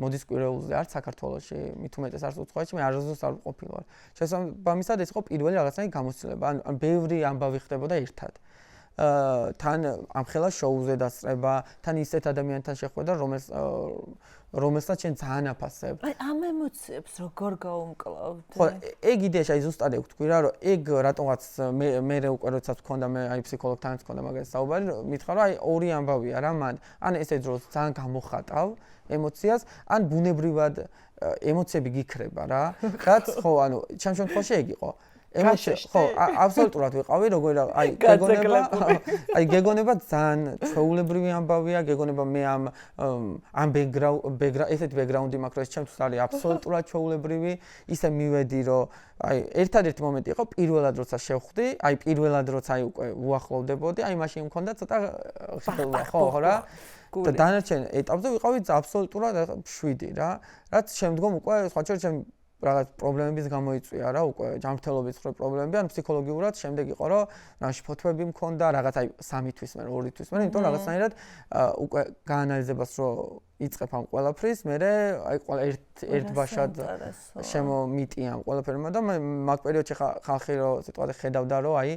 მოდის კვირეულზე არც საქართველოში მით უმეტეს არც უცხოეთში მე არასდროს არ ვყოფილვარ შესაბამისად ეს იყო პირველი რაღაცნაირი გამოცდილება ან ბევრი ამბავი ხდებოდა ერთად თან ამ ხელა შოუზე დასწრება თან ისეთ ადამიანთან შეხვედრა რომელსაც შენ ძალიან აფასებ. აი ამ ემოციებს როგორ გაუმკლავდი? ხო, ეგ იდეაში აი ზუსტად ეგ თქვი რა, რომ ეგ რატომღაც მე უკვე როდესაც მქონდა მე აი ფსიქოლოგთანაც მქონდა მაგას საუბარი, მითხრა რომ აი ორი ამბავია რა მან. ან ესე დროს ძალიან გამოხატავ ემოციას, ან ბუნებრივად ემოციები გიქრება რა. რაც ხო, ანუ ჩემ შემთხვევაში ეგ იყო. ემოცია ხო აბსოლუტურად ვიყავი როგორი აი გეგონება ძალიან ჩვეულებრივი ამბავია გეგონება მე ამ ესეთი ბექგრაუნდი მაქვს რომ ჩემთვის არის აბსოლუტურად ჩვეულებრივი ისე მივედი რომ აი ერთადერთი მომენტი იყო პირველად როცა შევხვდი აი პირველად როცა აი უკვე უახლოვდებოდი აი მაშინ მქონდა ცოტა ხო რა და დანარჩენ ეტაპზე ვიყავი აბსოლუტურად 7 რა რაც შემდგომ უკვე სხვა შორჩემ რაღაც პრობლემების გამოიწვია რა უკვე ჯანმრთელობის ხო პრობლემები ან ფსიქოლოგიურად შემდეგ იყო რომ რაში ფოთვები მქონდა რაღაც აი 3 თვის მერე 2 თვის მერე იმიტომ რაღაცნაირად უკვე გაანალიზებას რო იწყებ ამ ყველაფრის მერე აი ყველა ერთ ბაშად შემომიტი ამ ყველაფერმა და მაგ პერიოდში ხალხი რო სიტყვაზე ხედავდა რომ აი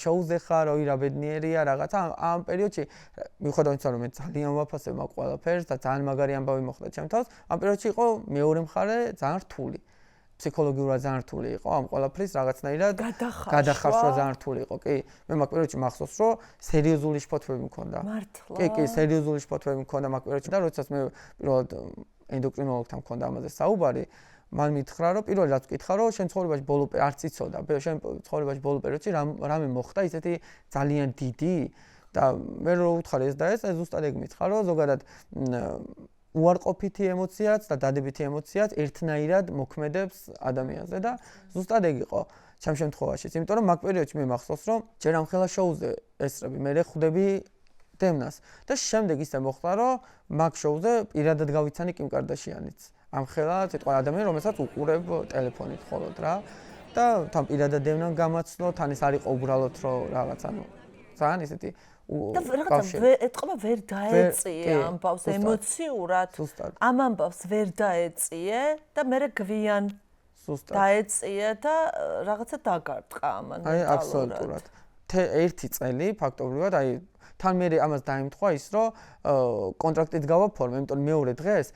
შოუზე ხარ ოი რა ბედნიერია რაღაცა ამ პერიოდში მიუხედავად იმისა რომ მე ძალიან ვაფასებ მაგ ყველაფერს და ძალიან მაგარი ამბავი მოხდა ჩემ თავს ამ პერიოდში იყო მეორე მხარე ძალიან რთული ფსიქოლოგიურად ძალიან რთული იყო ამ ყველაფრის რაღაცნაირად გადახარშვა ძალიან რთული იყო კი მე მაგ პერიოდში მახსოვს რომ სერიოზული შფოთვები მქონდა მართლა კი სერიოზული შფოთვები მქონდა მაგ პერიოდში და როდესაც მე პირველად ენდოკრინოლოგთან მქონდა ამაზე საუბარი მან მითხრა რომ პირველად რაც ვკითხა რომ შენ ცხოვრებაში ბოლო არც იცოდა შენ ცხოვრებაში ბოლო პერიოდში რამე მოხდა ისეთი ძალიან დიდი და მე რო ვუთხარი ეს და ეს ზუსტად ეგ მითხრა რომ ზოგადად უარყოფითი ემოციაც და დადებითი ემოციაც ერთნაირად მოქმედებს ადამიანზე და ზუსტად ეგ იყო ჩემ შემთხვევაშიც. იმიტომ რომ მაგ პერიოდში მე მახსოვს რომ ჯერ ამ ხელა შოუზე ესწრები, მე ხვდები დევნას და შემდეგ ისე მოხდა რომ მაგ შოუზე პირადად გავიცანი კიმ კარდაშიანიც. ამ ხელა სიტყვა ადამიანი რომელსაც უყურებ ტელეფონით ხოლოდ რა და თან პირადად დევნან გამაცნო, თან ეს არ იყო უბრალოდ რომ რაღაც ანუ ძალიან ისეთი და რაღაცა ეთყობა ვერ დაეწიე ამბავს ემოციურად ამ ამბავს ვერ დაეწიე და მე გვიან დაეწიე და რაღაცა დაგარტყა ამან აი აბსოლუტურად 1 წელი ფაქტობრივად აი თან მე ამას დაიმთხვა ის რომ კონტრაქტით გავაფორმე, იმიტომ მეორე დღეს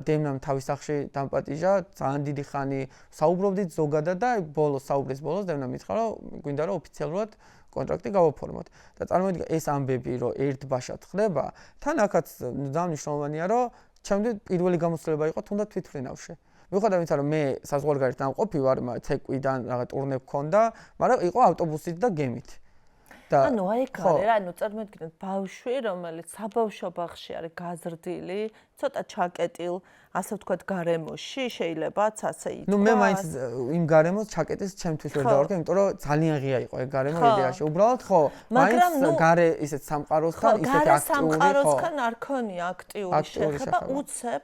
დემნამ თავის სახში დამპატიჟა, ძალიან დიდი ხანი საუბრობდით ზოგადად და ბოლოს საუბრის ბოლოს დემნამ მითხრა რომ გვინდა რომ ოფიციალურად კონტრაქტი გავაფორმოთ. და წარმოიდგინე ეს ამბები რომ ერთბაშად ხდება, თან აქაც ძალიან მნიშვნელოვანია რომ ჩემთვის პირველი გამოცდილება იყო თუნდაც თვითმფრინავში. მიუხედავად იმისა რომ მე საზღვარგარეთ დამყოფი ვარ, ცეკვიდან რაღაც ტურნე მქონდა, მაგრამ იყო ავტობუსით და გემით. ანუ აი ხარ, ანუ წარმოიდგინეთ ბავშვი, რომელიც საბავშვო ბაღში არის გაზრდილი, ცოტა ჩაკეტილ, ასე ვთქვათ, გარემოში, შეიძლებაც ასე ითქვა. ნუ მე მაინც იმ გარემოს ჩაკეტის ჩემთვის ვერ დავარქე, იმიტომ რომ ძალიან ღია იყო ეგ გარემო იდეაში. უბრალოდ ხო, მაინც გარე ისეთ სამყაროსთან, ისეთი აქტიური ხო. სამყაროსთან არ ქონია აქტიური შეხება, უცებ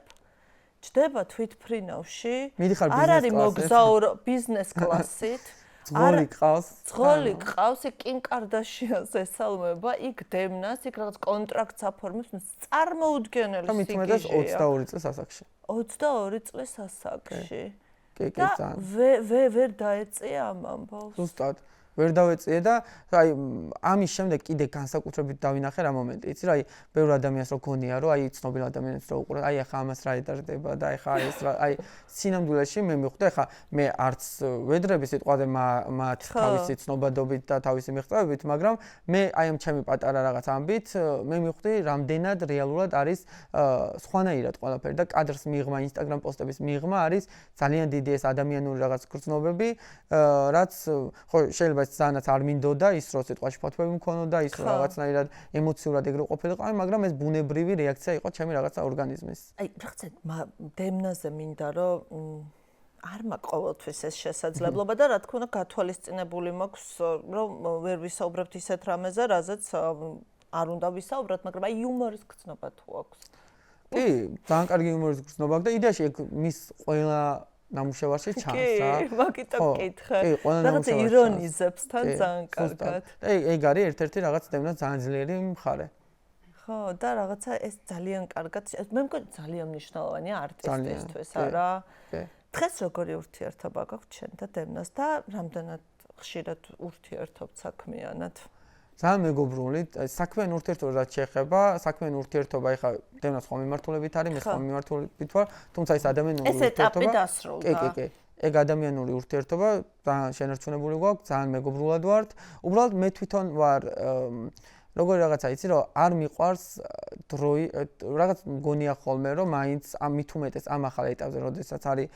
ჯდება თვითმფრინავში. არ არის მოგზაურო ბიზნეს კლასით. ძღოლი ყავს, კიმ კარდაშიანს ესალმება, იქ დემნას, იქ რაღაც კონტრაქტს აფორმებს, წარმოუდგენელი სიგიჟეა. 22 წლის ასაკში. 22 წლის ასაკში. კი, და ვერ დაეწია ამ ამბავს. ზუსტად. ვერ დავეწიე და აი ამის შემდეგ კიდე განსაკუთრებით დავინახე რა მომენტი. იცი რა, აი ბევრ ადამიანს რო გონია, რომ აი ცნობილ ადამიანებს რო უყურე, აი ახლა ამას რა ედარდება და ახლა ეს რა, აი სინამდვილეში მე მივხვდი, ახლა მე არც ვედრები სიტყვაზე მათ თავისი ცნობადობით და თავისი მიღწევებით, მაგრამ მე აი ამ ჩემი პატარა რაღაც ამბით მე მივხვდი, რამდენად რეალურად არის სხვანაირად ყველაფერი და კადრს მიღმა, Instagram პოსტების მიღმა არის ძალიან დიდი ეს ადამიანური რაღაც გრძნობები, რაც ხო შეიძლება ზანაც არ მინდოდა ის რო სიტყვაში ფოთვები მქონოდა ის რო რაღაცნაირად ემოციურად ეგრე ყოფილიყო, მაგრამ ეს ბუნებრივი რეაქცია იყო ჩემი რაღაცა ორგანიზმის. აი რაღაცა დემნაზე მინდა რომ არ მაქვს ყოველთვის ეს შესაძლებლობა და რა თქმა უნდა გათვალისწინებული მაქვს რომ ვერ ვისაუბრებთ ისეთ რამეზე, რაზეც არ უნდა ვისაუბროთ, მაგრამ აი იუმორის გრძნობა თუ აქვს. კი, ძალიან კარგი იუმორის გრძნობა აქვს და იდეაში ეგ მის ყველა ნამუშევარში ჩანს რა. კი, მაგიტო მკითხე. რაღაცა ირონიზებს თან ძალიან კარგად. ეგ არის ერთ-ერთი რაღაც დემნას ძალიან ძლიერი მხარე. ხო, და რაღაცა ეს ძალიან კარგად, მე მგონი ძალიან მნიშვნელოვანია არტისტისთვის, არა? დღეს როგორი ურთიერთობა გაქვს შენ და დემნას და რამდენად ხშირად ურთიერთობთ საქმიანად? ძალიან მეგობრული, საქმიანი ურთიერთობა რაც შეეხება, საქმიანი ურთიერთობა ეხა დემნას სხვა მიმართულებით არის, მე სხვა მიმართულებით ვარ, თუმცა ეს ადამიანური ურთიერთობა. ეს ეტაპი დასრულდა. კი. ეგ ადამიანური ურთიერთობა ძალიან შენარჩუნებული გვაქვს, ძალიან მეგობრულად ვართ. უბრალოდ მე თვითონ ვარ როგორი რაღაცა იცი რომ არ მიყვარს დროი რაღაც მგონია ხოლმე რომ მაინც მით უმეტეს ამ ახალ ეტაპზე, როდესაც არის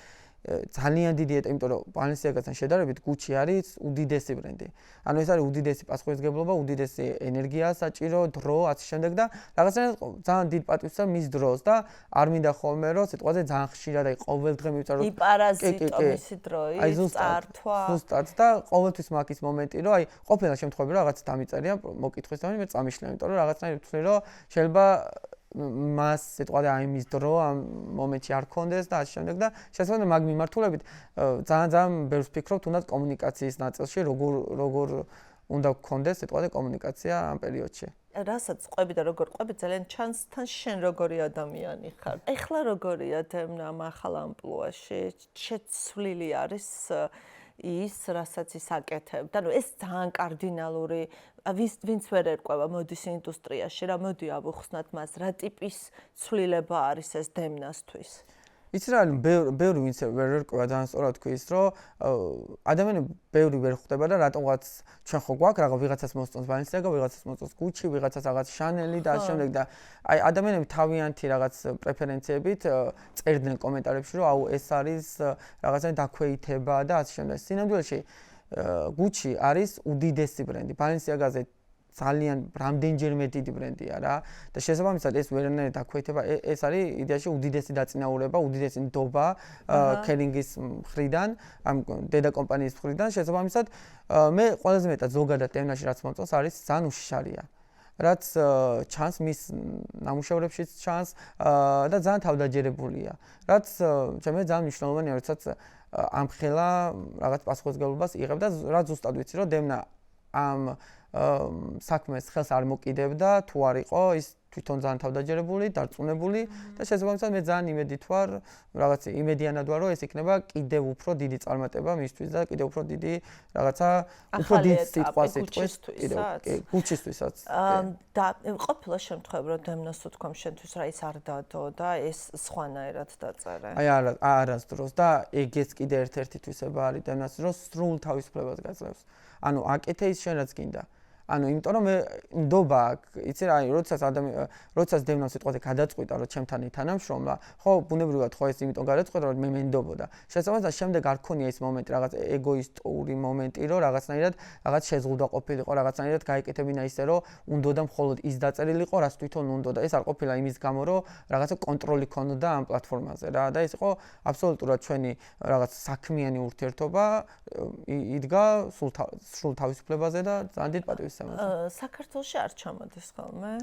ძალიან დიდი ეტაპი, იმიტომ რომ Balenciaga-თან შედარებით Gucci არის უდიდესი ბრენდი. ანუ ეს არის უდიდესი პასუხისმგებლობა, უდიდესი ენერგია საჭირო, დრო, ასე შემდეგ და რაღაცნაირად ძალიან დიდ პატივს მის დროს და არ მინდა ხოლმე რომ სიტყვაზე ძალიან ხშირად აი ყოველ დღე მივწარ რომ იპარაზიტო მისი დროი, წართვა. ზუსტად და ყოველთვის მაქვს ის მომენტი რომ აი ყოფილა შემთხვევები რომ რაღაც დამიწერია მოკითხვის და მე წამიშლე, იმიტომ რომ რაღაცნაირად ვთვლი რომ შეიძლება მას სიტყვაზე აი მის დრო ამ მომენტში არ კონდეს და ასე შემდეგ და შესაძლოა მაგ მიმართულებით ძალიან ბევრს ვფიქრობ თუნდაც კომუნიკაციის ნაწილში როგორ უნდა გქონდეს სიტყვაზე კომუნიკაცია ამ პერიოდში. რასაც ყვები და როგორ ყვები ძალიან ჩანს თან შენ როგორი ადამიანი ხარ. ეხლა როგორია დემნა ამ ახალ ამპლუაში? შეცვლილი არის ის, რასაც ის აკეთებდა. ანუ ეს ძალიან კარდინალური ვინც ვერ ერკვევა მოდის ინდუსტრიაში, რა მოდი ავუხსნათ მას, რა ტიპის ცვლილება არის ეს დემნასთვის? იცი რა, ბევრი ვინც ვერ ერკვევა, ძალიან სწორად თქვი ის, რომ ადამიანები ბევრი ვერ ხვდება და რატომღაც ჩვენ ხო გვაქვს რაღაც ვიღაცას მოსწონს Balenciaga, ვიღაცას მოსწონს Gucci, ვიღაცას რაღაც Chanel და ასე შემდეგ და აი ადამიანები თავიანთი რაღაც პრეფერენციებით წერდნენ კომენტარებში, რომ აუ ეს არის რაღაცა დაქვეითება და ასე შემდეგ. სინამდვილეში Gucci არის უდიდესი ბრენდი. Balenciaga-ზე ძალიან რამდენჯერმე დიდი ბრენდია რა და შესაბამისად ეს ვერანაირი დაქვეითება ეს არის იდეაში უდიდესი დაწინაურება, უდიდესი ნდობა კერინგის მხრიდან, ამ დედა კომპანიის მხრიდან. შესაბამისად მე ყველაზე მეტად ზოგადად დემნაში რაც მომწონს არის ძალიან უშიშარია. რაც ჩანს მის ნამუშევრებშიც ჩანს და ძალიან თავდაჯერებულია. რაც ჩემი ძალიან მნიშვნელოვანია, როდესაც ამხელა რაღაც პასუხისმგებლობას იღებ და რაც ზუსტად ვიცი რომ დემნა ამ საქმეს ხელს არ მოკიდებდა თუ არ იყო ის თვითონ ძალიან თავდაჯერებული, დარწმუნებული და შესაბამისად მე ძალიან იმედით ვარ, რაღაც იმედიანად ვარ, რომ ეს იქნება კიდევ უფრო დიდი წარმატება მისთვის და კიდევ უფრო დიდი რაღაცა უფრო დიდ სიტყვას იტყვის გუჩისთვისაც. და ყოფილა შემთხვევები, რომ დემნას უთქვამ შენთვის რა ის არ დადო და ეს სხვანაირად დაწერე. აი არასდროს და ეგეც კიდე ერთ-ერთი თვისება არის დემნას, რომ სრულ თავისუფლებას გაძლევს. ანუ აკეთე ის შენ რაც გინდა. ანუ იმიტომ რომ მე ნდობა აქვს, იცი რა, როდესაც დემნამ სიტყვაზე გადაწყვიტა, რომ ჩემთან ითანამშრომლა, ხო, ბუნებრივად ხო ეს იმიტომ გადაწყვიტა, რომ მე მენდობოდა. შესაბამისად, შემდეგ არ ქონია ის მომენტი, რაღაც ეგოისტური მომენტი, რომ რაღაცნაირად რაღაც შეზღუდვა ყოფილიყო, რაღაცნაირად გაიკეთებინა ისე, რომ უნდოდა მხოლოდ ის დაწერილიყო, რაც თვითონ უნდოდა. ეს არ ყოფილა იმის გამო, რომ რაღაცა კონტროლი ქონოდა ამ პლატფორმაზე რა და ეს იყო აბსოლუტურად ჩვენი რაღაც საქმიანი ურთიერთობა იდგა სრულ თავისუფლებაზე და ძალიან დიდ პატივს საქართველოში არ ჩამოდის ხოლმე?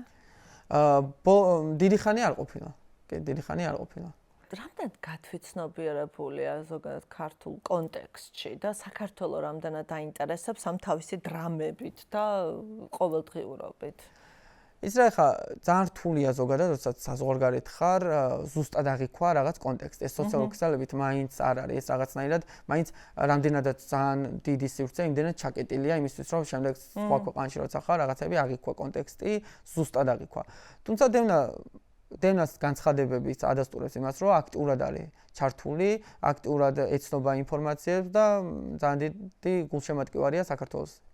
დიდი ხანი არ ყოფილა. კი, დიდი ხანი არ ყოფილა. რამდენად გათვითცნობიერებულია ზოგადად ქართულ კონტექსტში და საქართველოს რამდენად დაინტერესებს ამ თავისი დრამებით და ყოველდღიურობით? ის რა ხა ძალიან რთულია ზოგადად, როდესაც საზღვარგარეთ ხარ, ზუსტად აღიქვა რაღაც კონტექსტი. ეს სოციალური ქსელებით მაინც არ არის, ეს რაღაცნაირად მაინც რამდენადაც ძალიან დიდი სივრცე, იმდენად ჩაკეტილია იმისთვის, რომ შემდეგ სხვა ქვეყანაში როცა ხარ, რაღაცები აღიქვა კონტექსტი, ზუსტად აღიქვა. თუმცა დემნას განცხადებები ადასტურებს იმას, რომ აქტიურად არის ჩართული, აქტიურად ეცნობა ინფორმაციებს და ძალიან დიდი გულშემატკივარია საქართველოს.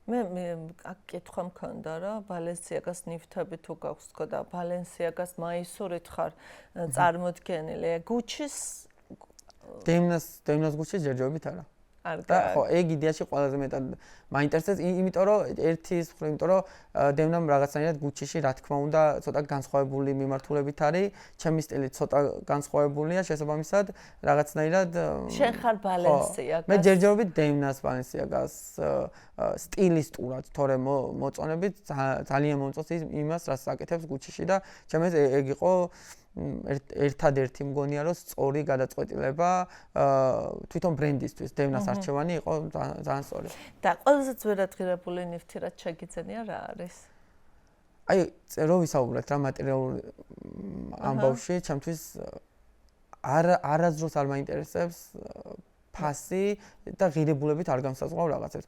მე აქ კითხვა მქონდა, რომ ბალენსიაგას ნივთები თუ გაქვს თქო და ბალენსიაგას მაისურით ხარ წარმოდგენილი. გუჩის დემნას გუჩის ჯერჯერობით არა. და ხო, ეგ იდეაში ყველაზე მეტად მაინტერესებს, იმიტომ რომ ერთის მხრივ, იმიტომ რომ დემნამ რაღაცნაირად გუჩიში რა თქმა უნდა ცოტა განსხვავებული მიმართულებით არის, ჩემი სტილი ცოტა განსხვავებულია, შესაბამისად რაღაცნაირად შენ ხარ ბალენსიაგას. მე ჯერჯერობით დემნას ბალენსიაგას სტილისტურად თორე მოწონებით ძალიან მომწონს იმას, რაც აკეთებს გუჩიში და ჩემს ეგ იყო ერთადერთი მგონია რომ სწორი გადაწყვეტილება თვითონ ბრენდისთვის დემნას არჩევანი იყო ძალიან სწორი. და ყველაზე ძვირადღირებული ნივთი რაც შეგიძლია რა არის? აი, რო ვისაუბრეთ რა მატერიალური ამბავში, ჩემთვის არასდროს არ მაინტერესებს ფასი და ღირებულებით არ გამსაზღვრავ რაღაცებს.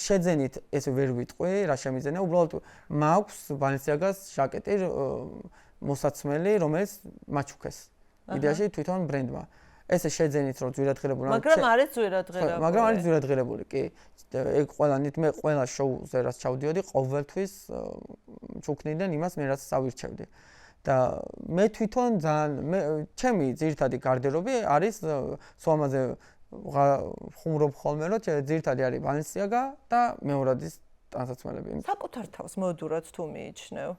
შეძენით ეს ვერ ვიტყვი, რა შემიძლია, უბრალოდ მაქვს ბალენსიაგას ჟაკეტი მოსაცმელი, რომელიც მაჩუქეს. იდეაში თვითონ ბრენდმა. ესე შეძენით რომ ძვირადღირებული. მაგრამ არის ძვირადღირებული. მაგრამ არის ძვირადღირებული, კი. ეგ ყველანით მე ყველა შოუზე რაც ჩავდიოდი, ყოველთვის ჩუქნიდან იმას მე რაც სავირჩევდი. და მე თვითონ ძალიან ჩემი ძირითადი გარდერობი არის სვამაზე ხუმრობ ხოლმე რომ ძირითადი არის ბალენსიაგა და მეორადის ტანსაცმელები. საკუთარ თავს მოდურად თუ მიიჩნევ?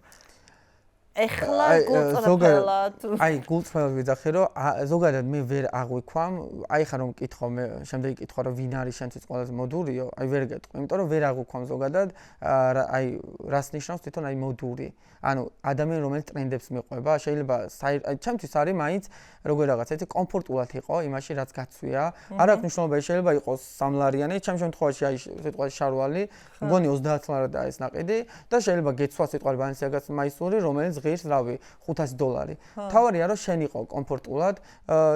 ეხლა გულწრფელად. აი, გულწრფელად ვიძახი, რომ ზოგადად მე ვერ აღვიქვამ, აი ხა რომ მკითხო მე, შემდეგი კითხვა რომ ვინ არის შენთვის ყველაზე მოდურიო, აი ვერ გეტყვი, იმიტომ რომ ვერ აღვიქვამ ზოგადად, აი რას ნიშნავს თვითონ აი მოდური. ანუ ადამიანი რომელიც ტრენდებს მიყვება, შეიძლება ჩემთვის არის მაინც როგორ რაღაცა έτσι კომფორტულად იყო იმაში რაც გაცვია. არ აქვს მნიშვნელობა, შეიძლება იყოს სამლარიანი, ჩემ შემთხვევაში აი სიტყვაში შარვალი, მგონი 30 ლარი და ეს ნაყიდი და შეიძლება გეცვა სიტყვარი ბალენსიაგას მაისური, რომელიც ღირს რავი $500. თავარია რომ შენ იყო კომფორტულად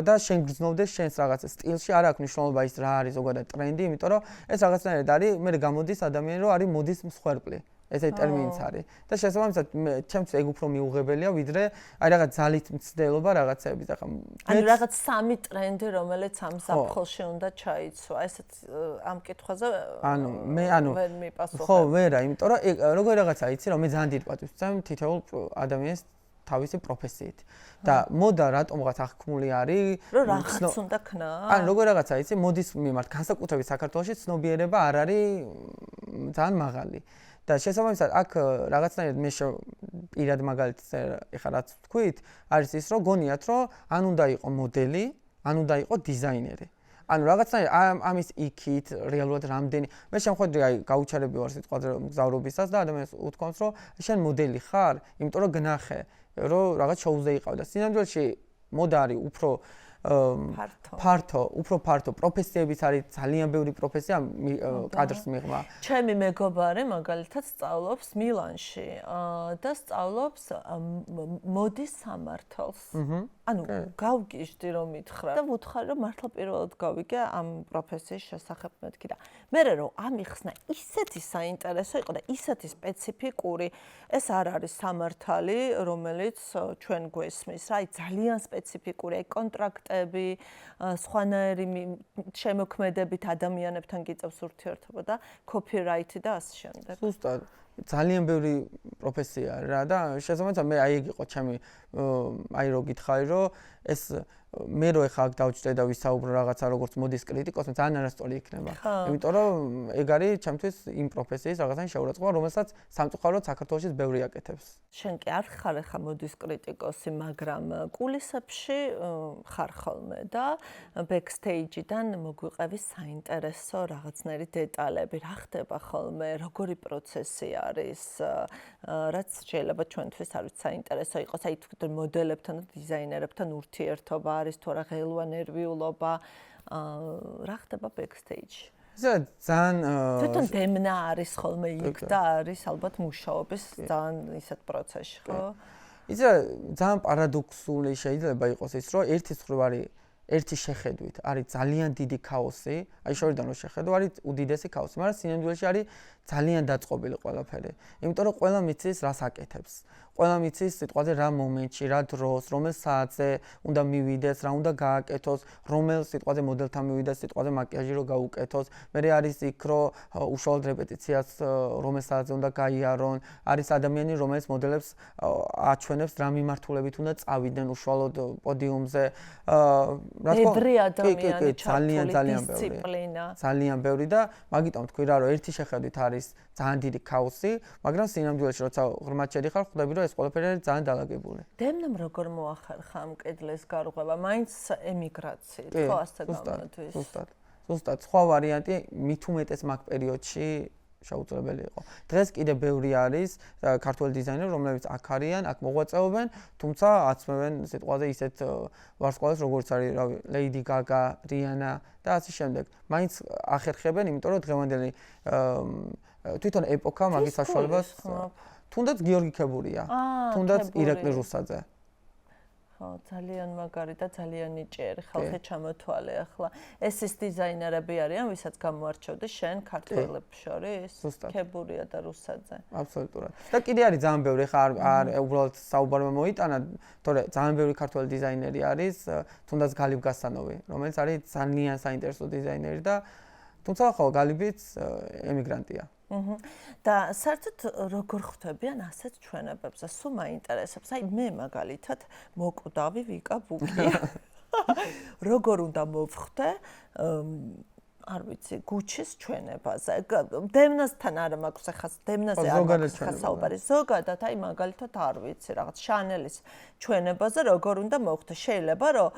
და შენ გრძნობდეს შენს რაღაც სტილში, არ აქვს მნიშვნელობა ის რა არის ზოგადად ტრენდი, იმიტომ რომ ეს რაღაცნაირად არის, მე გამოდის ადამიანი რომ არის მოდის მსხვერპლი. ესე ტერმინიც არის. და შესაბამისად ჩემთვის ეგ უფრო მიუღებელია, ვიდრე აი რაღაც ძალით მცდელობა რაღაცეების. ახლა ანუ რაღაც სამი ტრენდი, რომელიც ამ ზაფხულში უნდა ჩაიცვა. ესეც ამ კითხვაზე ვერ მიპასუხებ. ხო, ვერა, იმიტომ რომ როგორ რაღაცა იცი რომ მე ძალიან დიდ პატივს ვცემ თითოეულ ადამიანს თავისი პროფესიით. და მოდა რატომღაც აღქმული არის, რომ რაღაც უნდა ქნა. ანუ როგორ რაღაცა იცი, მოდის მიმართ განსაკუთრებით საქართველოში ცნობიერება არ არის ძალიან მაღალი. და შესაბამისად აქ რაღაცნაირად მე პირად მაგალითად ეხლა რაც ვთქვით, არის ის რომ გონიათ რომ ან უნდა იყო მოდელი, ან უნდა იყო დიზაინერი. ანუ რაღაცნაირად ამის იქით რეალურად რამდენი მე შემხედრი აი გაუჩარები ვარ სიტყვაზე მგზავრობისას და ადამიანს უთქვამს რომ შენ მოდელი ხარ, იმიტომ რომ გნახე რომ რაღაც შოუზე იყავ და სინამდვილეში მოდა არის უფრო ფართო, უფრო ფართო პროფესიებიც არის ძალიან ბევრი პროფესია კადრს მიღმა. ჩემი მეგობარი მაგალითად სწავლობს მილანში და სწავლობს მოდის სამართალს. ანუ გავგიჟდი რომ მითხრა და ვუთხარი რომ მართლა პირველად გავიგე ამ პროფესიის შესახებ მეთქი და მე რომ ამიხსნა ისეთი საინტერესო იყო და ისეთი სპეციფიკური ეს არ არის სამართალი რომელიც ჩვენ გვესმის რა ძალიან სპეციფიკური კონტრაქტები სხვანაირი შემოქმედებით ადამიანებთან გიწევს ურთიერთობა და copyright და ასე შემდეგ. ზუსტად ძალიან ბევრი პროფესია რა და შესაბამისად მე აი ეგ იყო ჩემი აი რო გითხარი რომ ეს მე რო ეხა აქ დავჭრე და ვისაუბრო რაღაცა როგორც მოდის კრიტიკოსი ძალიან არასწორი იქნება. იმიტომ რომ ეგ არის ჩემთვის იმ პროფესიის რაღაცა შეურაცხყოფა რომელსაც სამწუხაროდ საქართველოშიც ბევრი აკეთებს. შენ კი არ ხარ ეხა მოდის კრიტიკოსი, მაგრამ კულისებში ხარ ხოლმე და backstage-დან მოგვიყევი საინტერესო რაღაცნაირი დეტალები. რა ხდება ხოლმე, როგორი პროცესი არის, რაც შეიძლება ჩვენთვის არ ვიცი საინტერესო იყოს, აი თუ მოდელებთან და დიზაინერებთან ურთიერთობა არის თუ არა ღელვა ნერვიულობა, რა ხდება backstage-ში? ძალიან თვითონ დემნა არის ხოლმე იქ და არის ალბათ მუშაობის ძალიან ისეთ პროცესში, ხო? იცი რა ძალიან პარადოქსული შეიძლება იყოს ის, რომ ერთი მხრივ არის ერთი შეხედვით არის ძალიან დიდი ქაოსი, აი შორიდან რო შეხედო არის უდიდესი ქაოსი, მაგრამ სინამდვილეში არის ძალიან დაწყობილი ყველაფერი. იმიტომ რომ ყველა მიცის რას აკეთებს. ყველა მიცის სიტყვაზე რა მომენტში, რა დროს, რომელ საათზე უნდა მივიდეს, რა უნდა გააკეთოს, რომელ სიტყვაზე მოდელთან მივიდეს, სიტყვაზე მაკიაჟი რო გაუკეთოს. მერე არის იქ რომ უშუალოდ რეპეტიციას რომელ საათზე უნდა გაიარონ, არის ადამიანი რომელიც მოდელებს აჩვენებს რა მიმართულებით უნდა წავიდნენ უშუალოდ პოდიუმზე. რა თქმა უნდა, ძალიან დისციპლინა. ძალიან ბევრი და მაგიტომ თქვი რა რომ ერთი შეხედვით არის ძალიან დიდი ქაოსი, მაგრამ სინამდვილეში როცა ღრმად შედიხარ, ხვდები რომ ეს ყველაფერი არის ძალიან დალაგებული. დემნამ როგორ მოახერხა ამ კედლის გარღვევა? მაინც ემიგრაციით, ხო, ასე გამოდის. ზუსტად, სხვა ვარიანტი მით უმეტეს მაგ პერიოდში შეუძლებელი იყო. დღეს კიდე ბევრი არის ქართველი დიზაინერი, რომლებიც აქ არიან, აქ მოღვაწეობენ, თუმცა აცმევენ სიტყვაზე ისეთ ვარსკვლავებს, როგორც არის, რავი, Lady Gaga, Rihanna და ასე შემდეგ. მაინც ახერხებენ, იმიტომ რომ დღევანდელი თვითონ ეპოქა მაგის საშუალებას თუნდაც გიორგი ქებურია, თუნდაც ირაკლი რუსაძე. ხო, ძალიან მაგარი და ძალიან ნიჭიერი ხალხი ჩამოთვალე ახლა. ეს ის დიზაინერები არიან, ვისაც გამოარჩევდი შენ ქართველებს შორის? ქებურია და რუსაძე. აბსოლუტურად. და კიდე არის ძალიან ბევრი, ხა არ უბრალოდ საუბარმა მოიტანა, თორე ძალიან ბევრი ქართველი დიზაინერი არის, თუნდაც გალიბ გასანოვი, რომელიც არის ძალიან საინტერესო დიზაინერი და თუმცა ხო გალიბიც ემიგრანტია. და საერთოდ როგორ ხვდებიან ასეთ ჩვენებებს? სულ მაინტერესებს. აი მე მაგალითად მოკვდავი ვიკა ბუკია. როგორ უნდა მოვხვდე არ ვიცი, გუჩის ჩვენებაზე. დემნასთან არა მაქვს ახლა, დემნაზე არ მაქვს საუბარი. ზოგადად, აი მაგალითად არ ვიცი, რაღაც შანელის ჩვენებაზე როგორ უნდა მოხვდე. შეიძლება რომ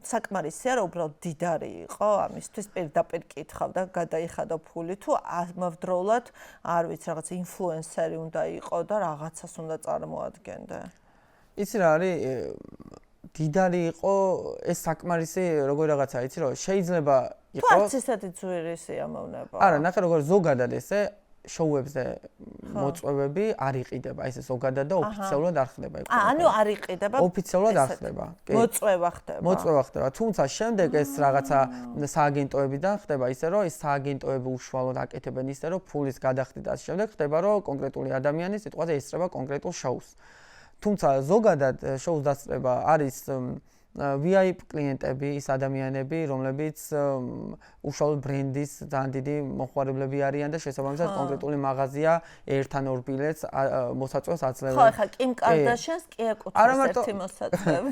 საკმარისია რომ უბრალოდ დიდარი იყო, ამისთვის პირდაპირ კითხავ და გადაიხადო ფული თუ ამავდროულად არ ვიცი, რაღაც ინფლუენსერი უნდა იყო და რაღაცას უნდა წარმოადგენდე. იცი რა არის დიდარი იყო ეს საკმარისი როგორი რაღაცა იცი რომ შეიძლება იყო თუ არც ისეთი ძვირისი ამოვნება. არა, ნახე როგორ ზოგადად ესე შოუებზე მოწვევები არ იყიდება, ესე ზოგადად და ოფიციალურად არ ხდება ეგ. ანუ არ იყიდება. ოფიციალურად არ ხდება. მოწვევა ხდება. მოწვევა ხდება. თუმცა შემდეგ ეს რაღაცა სააგენტოებიდან ხდება ისე რომ ეს სააგენტოები უშუალოდ აკეთებენ ისე რომ ფულის გადახდით და შემდეგ ხდება რომ კონკრეტული ადამიანი სიტყვაზე ესწრება კონკრეტულ შოუს. თუმცა ზოგადად შოუს დასწრება არის VIP კლიენტები, ის ადამიანები, რომლებიც უშუალოდ ბრენდის ძალიან დიდი მოხმარებლები არიან და შესაბამისად კონკრეტული მაღაზია ერთ ან ორ ბილეთს მოსაწვევს აძლევენ. ხო, ხა კიმ კარდაშიანს კი ეკუთვნის ერთი მოსაწვევი.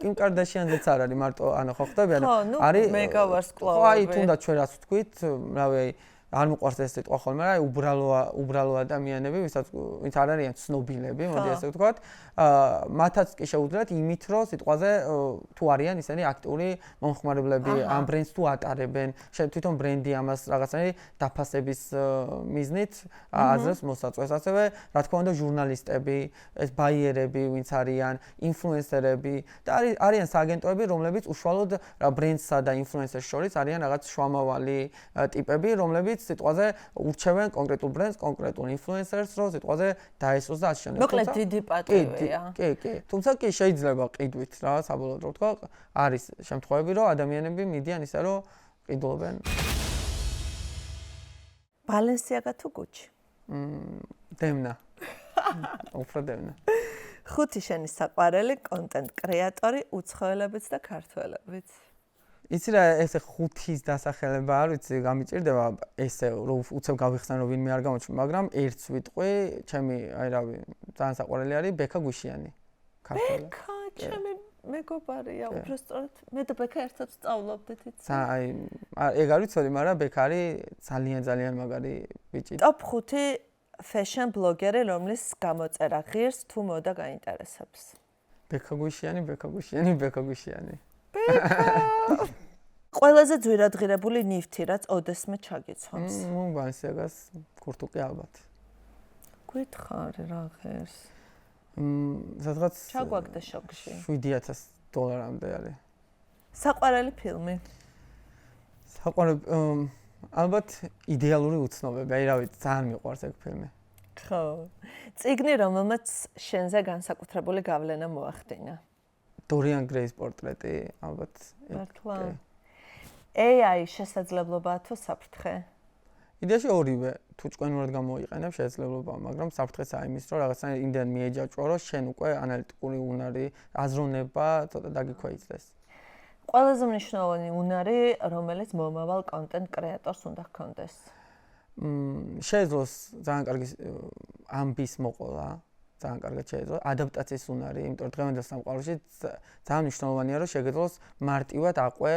კიმ კარდაშიანზეც არ არის მარტო, ანუ ხო ხტები, არის მეგა ვარსკვლავები. ხო, აი თუნდაც ჩვენ რაც ვთქვით, რავი, არ მიყვარს ეს სიტყვა ხოლმე, რა უბრალო ადამიანები, ვინც არ არიან ცნობილები, მოდი ასე ვთქვათ, მათაც კი შეუძლიათ იმით, რომ სიტყვაზე თუ არიან ისინი აქტიური მომხმარებლები, ამ ბრენდს თუ ატარებენ, თვითონ ბრენდი ამას რაღაცნაირი დაფასების მიზნით აზრებს მოსაწვევს. ასევე, რა თქმა უნდა, ჟურნალისტები, ეს ბაიერები, ვინც არიან, ინფლუენსერები და არიან სააგენტოები, რომლებიც უშუალოდ ბრენდსა და ინფლუენსერს შორის არიან რაღაც შუამავალი ტიპები, რომლებიც სიტყვაზე ურჩევენ კონკრეტულ ბრენდს, კონკრეტულ ინფლუენსერს, რომ სიტყვაზე დაესწროს და ასე შემდეგ. მოკლედ დიდი პატივია. კი. თუმცა კი შეიძლება ყიდვით რა, საბოლოოდ რო ვთქვა, არის შემთხვევები, რომ ადამიანები მიდიან ისე, რომ ყიდულობენ. ბალენსიაგა თუ გუჩი? დემნა. უფრო დემნა. ხუთი შენი საყვარელი კონტენტ კრეატორი უცხოელებიც და ქართველებიც. იცი რა, ესე ხუთის დასახელება არ ვიცი, გამიჭირდება ესე რომ უცებ გავიხსენო რომ ვინმე არ გამოჩნდა, მაგრამ ერთს ვიტყვი, ჩემი აი რავი, ძალიან საყვარელი არის ბექა გვიშიანი. ქართველი. ბექა, ჩემი მეგობარია, უბრალოდ მე და ბექა ერთად სწავლობდით იცი. აი, ეგ არ ვიცოდი, მაგრამ ბექა არის ძალიან მაგარი ბიჭი. Top 5 fashion blogger-ი, რომლის გამოწერა ღირს თუ მოდა გაინტერესებს. ბექა გვიშიანი. ყველაზე ძვირადღირებული ნივთი, რაც ოდესმე ჩაგიცვამს. ბალენსიაგას კურთუკი ალბათ. გითხარი რა ღირს? სადღაც ჩაგვაგდა შოქში. $7,000 არის. საყვარელი ფილმი. ალბათ იდეალური უცნობები. აი რა ვიცი, ძალიან მიყვარს ეგ ფილმი. ხო. წიგნი, რომელმაც შენზე განსაკუთრებული გავლენა მოახდინა. დორიან გრეის პორტრეტი, ალბათ. მართლა. AI შესაძლებლობაა თუ საფრთხე? იდეაში ორივე. თუ ჭკვენურად გამოიყენებ შესაძლებლობა, მაგრამ საფრთხეა იმის, რომ რაღაცნაირად იმდენ მიეჯაჭვო, რომ შენ უკვე ანალიტიკური უნარი, აზროვნება ცოტა დაგიქვეითდეს. ყველაზე მნიშვნელოვანი უნარი, რომელიც მომავალ კონტენტ კრეატორს უნდა ჰქონდეს. შეეძლოს ძალიან კარგი ამბის მოყოლა, ძალიან კარგად შეეძლოს ადაპტაციის უნარი, იმიტომ რომ დღევანდელ სამყაროში ძალიან მნიშვნელოვანია, რომ შეგეძლოს მარტივად აყვე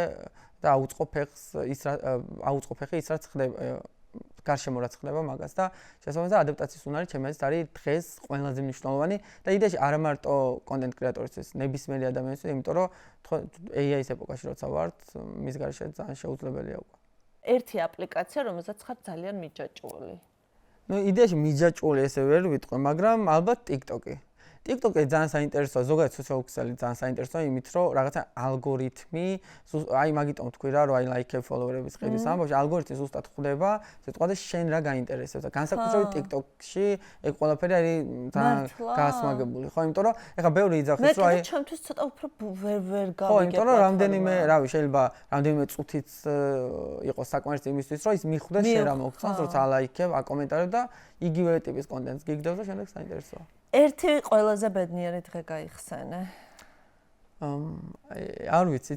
და აუწყო ფეხი ის რაც ხდება გარშემო რაც ხდება მაგას და შესაბამისად ადაპტაციის უნარი ჩემი აზრით არის დღეს ყველაზე მნიშვნელოვანი და იდეაში არა მარტო კონტენტ კრეატორისთვის, ნებისმიერი ადამიანისთვის, იმიტომ რომ AI-ის ეპოქაში როცა ვართ, მის გარეშე ძალიან შეუძლებელია უკვე. ერთი აპლიკაცია, რომელსაც ხარ ძალიან მიჯაჭვული. იდეაში მიჯაჭვული ესე ვერ ვიტყვი, მაგრამ ალბათ TikTok-ი. TikTok-ი ძალიან საინტერესოა, ზოგადად სოციალური ქსელი ძალიან საინტერესოა იმით, რომ რაღაცა ალგორითმი, აი მაგიტომ თქვი რა, რომ აი ლაიქები, ფოლოვერების ყიდვის ამბავში ალგორითმი ზუსტად ხვდება, სიტყვაზე შენ რა გაინტერესებს და განსაკუთრებით TikTok-ში ეგ ყველაფერი არის ძალიან გასმაგებული, ხო, იმიტომ რომ ეხლა ბევრი იძახის, რომ აი ჩემთვის ცოტა უფრო ვერ გავიგებ. ხო, იმიტომ რომ რამდენიმე, რავი, შეიძლება რამდენიმე წუთიც იყოს საკმარისი იმისთვის, რომ ის მიხვდეს შენ რა მოგწონს, როცა ალაიქებ, აკომენტარებ და იგივე ტიპის კონტენტს გიგდებს და შემდეგ საინტერესოა. ერთი ყველაზე ბედნიერი დღე გაიხსენე. არ ვიცი,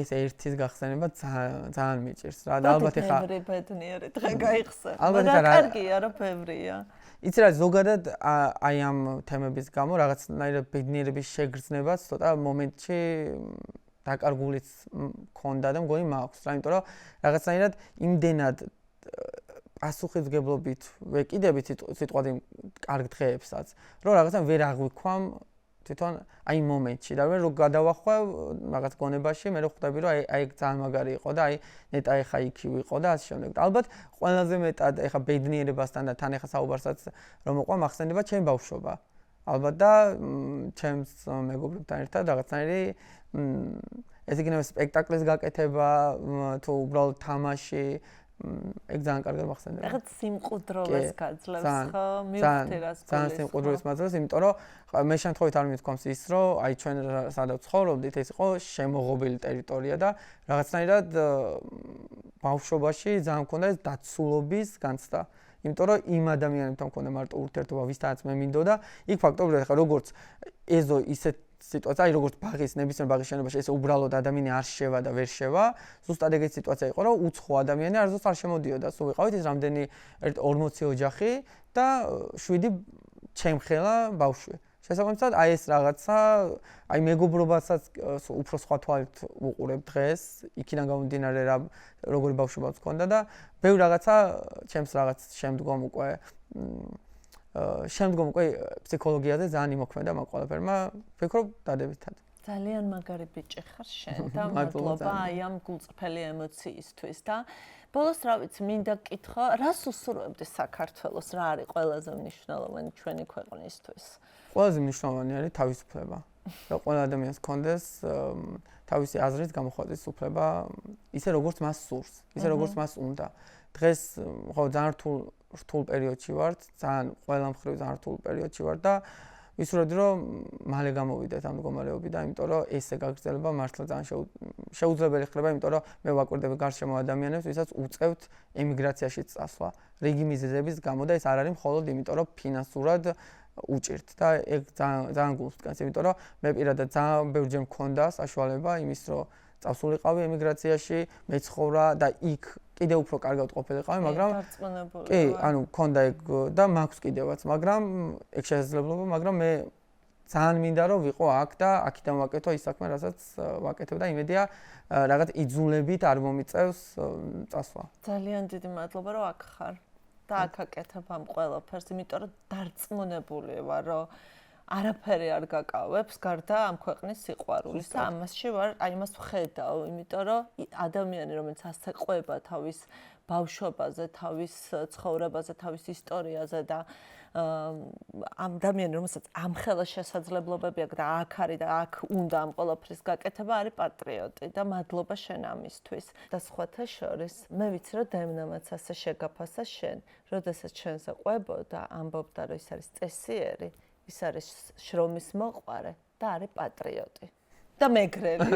ეს ერთის გახსენება ძალიან მიჭირს რა და ალბათ ეხა ბედნიერი დღე გაიხსენე. მაგრამ კარგია, რომ ბევრია. იცი რა, ზოგადად აი ამ თემების გამო რაღაცნაირად ბედნიერების შეგრძნებას ცოტა მომენტში დაკარგულიც მქონდა და მგონი მაქვს რა, იმიტომ რომ რაღაცნაირად იმდენად პასუხისმგებლობით ვეკიდებით სიტყვაზე კარგ დღეებსაც, რომ რაღაცა ვერ აღვიქვამ თვითონ აი მომენტში და მე რო გადავახვევ რაღაც გონებაში, მე რო ხვდები რომ აი ძალიან მაგარი იყო და აი ნეტა ეხა იქ ვიყო და ასე შემდეგ. ალბათ ყველაზე მეტად ეხა ბედნიერებასთან და თან ეხა საუბარსაც რომ მოყვა მახსენდება ჩემი ბავშვობა. ალბათ და ჩემს მეგობრებთან ერთად რაღაცნაირი ესე იქნება სპექტაკლის გაკეთება თუ უბრალოდ თამაში ეგ ძალიან კარგად მახსენდება. რაღაც სიმყუდროვეს გაძლევს ხო? მივხვდი რას გულისხმობ. ძალიან სიმყუდროვეს მაძლევს, იმიტომ რომ მე შემთხვევით არ მithქვამს ის, რომ აი ჩვენ სადაც ცხოვრობდით, ეს იყო შემოღობილი ტერიტორია და რაღაცნაირად ბავშვობაში ძალიან მქონდა ეს დაცულობის განცდა. იმიტომ რომ იმ ადამიანებთან მქონდა მარტო ურთიერთობა, ვისთანაც მე მინდოდა, იქ ფაქტობრივად ხა როგორც ეზო ისეთ სიტუაცია, აი როგორც ბაღის ნებისმიერ ბაღის შენობაში ესე უბრალოდ ადამიანი არ შევა და ვერ შევა, ზუსტად ეგეთი სიტუაცია იყო, რომ უცხო ადამიანი არასდროს არ შემოდიოდა. სულ ვიყავით ის რამდენი 40 ოჯახი და 7 ჩემხელა ბავშვი. შესაბამისად, აი ეს რაღაცა, აი მეგობრობასაც უფრო სხვა თვალით უყურებ დღეს, იქიდან გამომდინარე როგორი ბავშვობაც მქონდა და ბევრ რაღაცა ჩემს რაღაც შემდგომ უკვე ფსიქოლოგიაზე ძალიან იმოქმედა მაგ ყველაფერმა, ვფიქრობ დადებითად. ძალიან მაგარი ბიჭი ხარ შენ და მადლობა აი ამ გულწრფელი ემოციისთვის და ბოლოს რა ვიცი, მინდა გკითხო, რას უსურვებდი საქართველოს, რა არის ყველაზე მნიშვნელოვანი ჩვენი ქვეყნისთვის? ყველაზე მნიშვნელოვანი არის თავისუფლება. და ყველა ადამიანს კონდეს თავისი აზრის გამოხატვის უფლება, ისე როგორც მას სურს, ისე როგორც მას უნდა. დღეს ხო ძალიან რთულ პერიოდში ვართ, ძალიან ყველა მხრივ ძალიან რთულ პერიოდში ვარ და ვისურვებდი რომ მალე გამოვიდეთ ამ მდგომარეობიდან, იმიტომ რომ ესე გაგრძელება მართლა ძალიან შეუძლებელი ხდება, იმიტომ რომ მე ვაკვირდები გარშემო ადამიანებს, ვისაც უწევთ ემიგრაციაში წასვლა. რიგი მიზეზების გამო და ეს არ არის მხოლოდ იმიტომ რომ ფინანსურად უჭირთ და ეგ ძალიან გულს დგას, იმიტომ რომ მე პირადად ძალიან ბევრჯერ მქონდა საშუალება იმის რომ წავსულიყავი ემიგრაციაში, მეცხოვრა და იქ კიდევ უფრო კარგად ყოფილიყავი, მაგრამ კი, ანუ მქონდა ეგ და მაქვს კიდევაც, მაგრამ ეგ შესაძლებლობა, მაგრამ მე ძალიან მინდა რომ ვიყო აქ და აქიდან ვაკეთო ის საქმე, რასაც ვაკეთებ და იმედია რაღაც იძულებით არ მომიწევს წასვლა. ძალიან დიდი მადლობა რომ აქ ხარ და აქ აკეთებ ამ ყველაფერს, იმიტომ რომ დარწმუნებული ვარ, რომ არაფერი არ გაკავებს გარდა ამ ქვეყნის სიყვარულის და ამასში ვარ, აი იმას ვხედავ, იმიტომ რომ ადამიანი რომელიც ასე ყვება თავის ბავშვობაზე, თავის ცხოვრებაზე, თავის ისტორიაზე და ადამიანი რომელსაც ამხელა შესაძლებლობები აქვს და აქ არის და აქ უნდა ამ ყველაფრის გაკეთება არის პატრიოტი და მადლობა შენ ამისთვის. და სხვათა შორის მე ვიცი რომ დემნამაც ასე შეგაფასა შენ, როდესაც შენზე ყვებოდა, ამბობდა რომ ის არის წესიერი, ის არის შრომის მოყვარე და არის პატრიოტი და მეგრელი.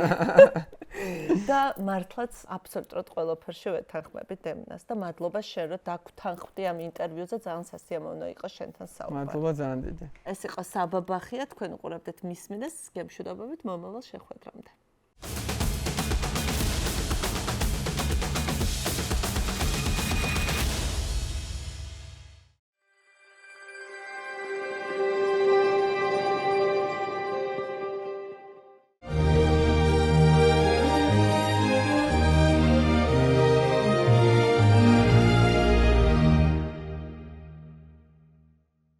და მართლაც აბსოლუტურად ყველაფერში ვეთანხმები დემნას და მადლობა შენ რომ დაგვრთანხმდი ამ ინტერვიუზე, ძალიან სასიამოვნო იყო შენთან საუბარი. მადლობა ძალიან დიდი. ეს იყო საბაბახია, თქვენ უყურებდეთ მისმინეს, გემშვიდობებით მომავალ შეხვედრამდე.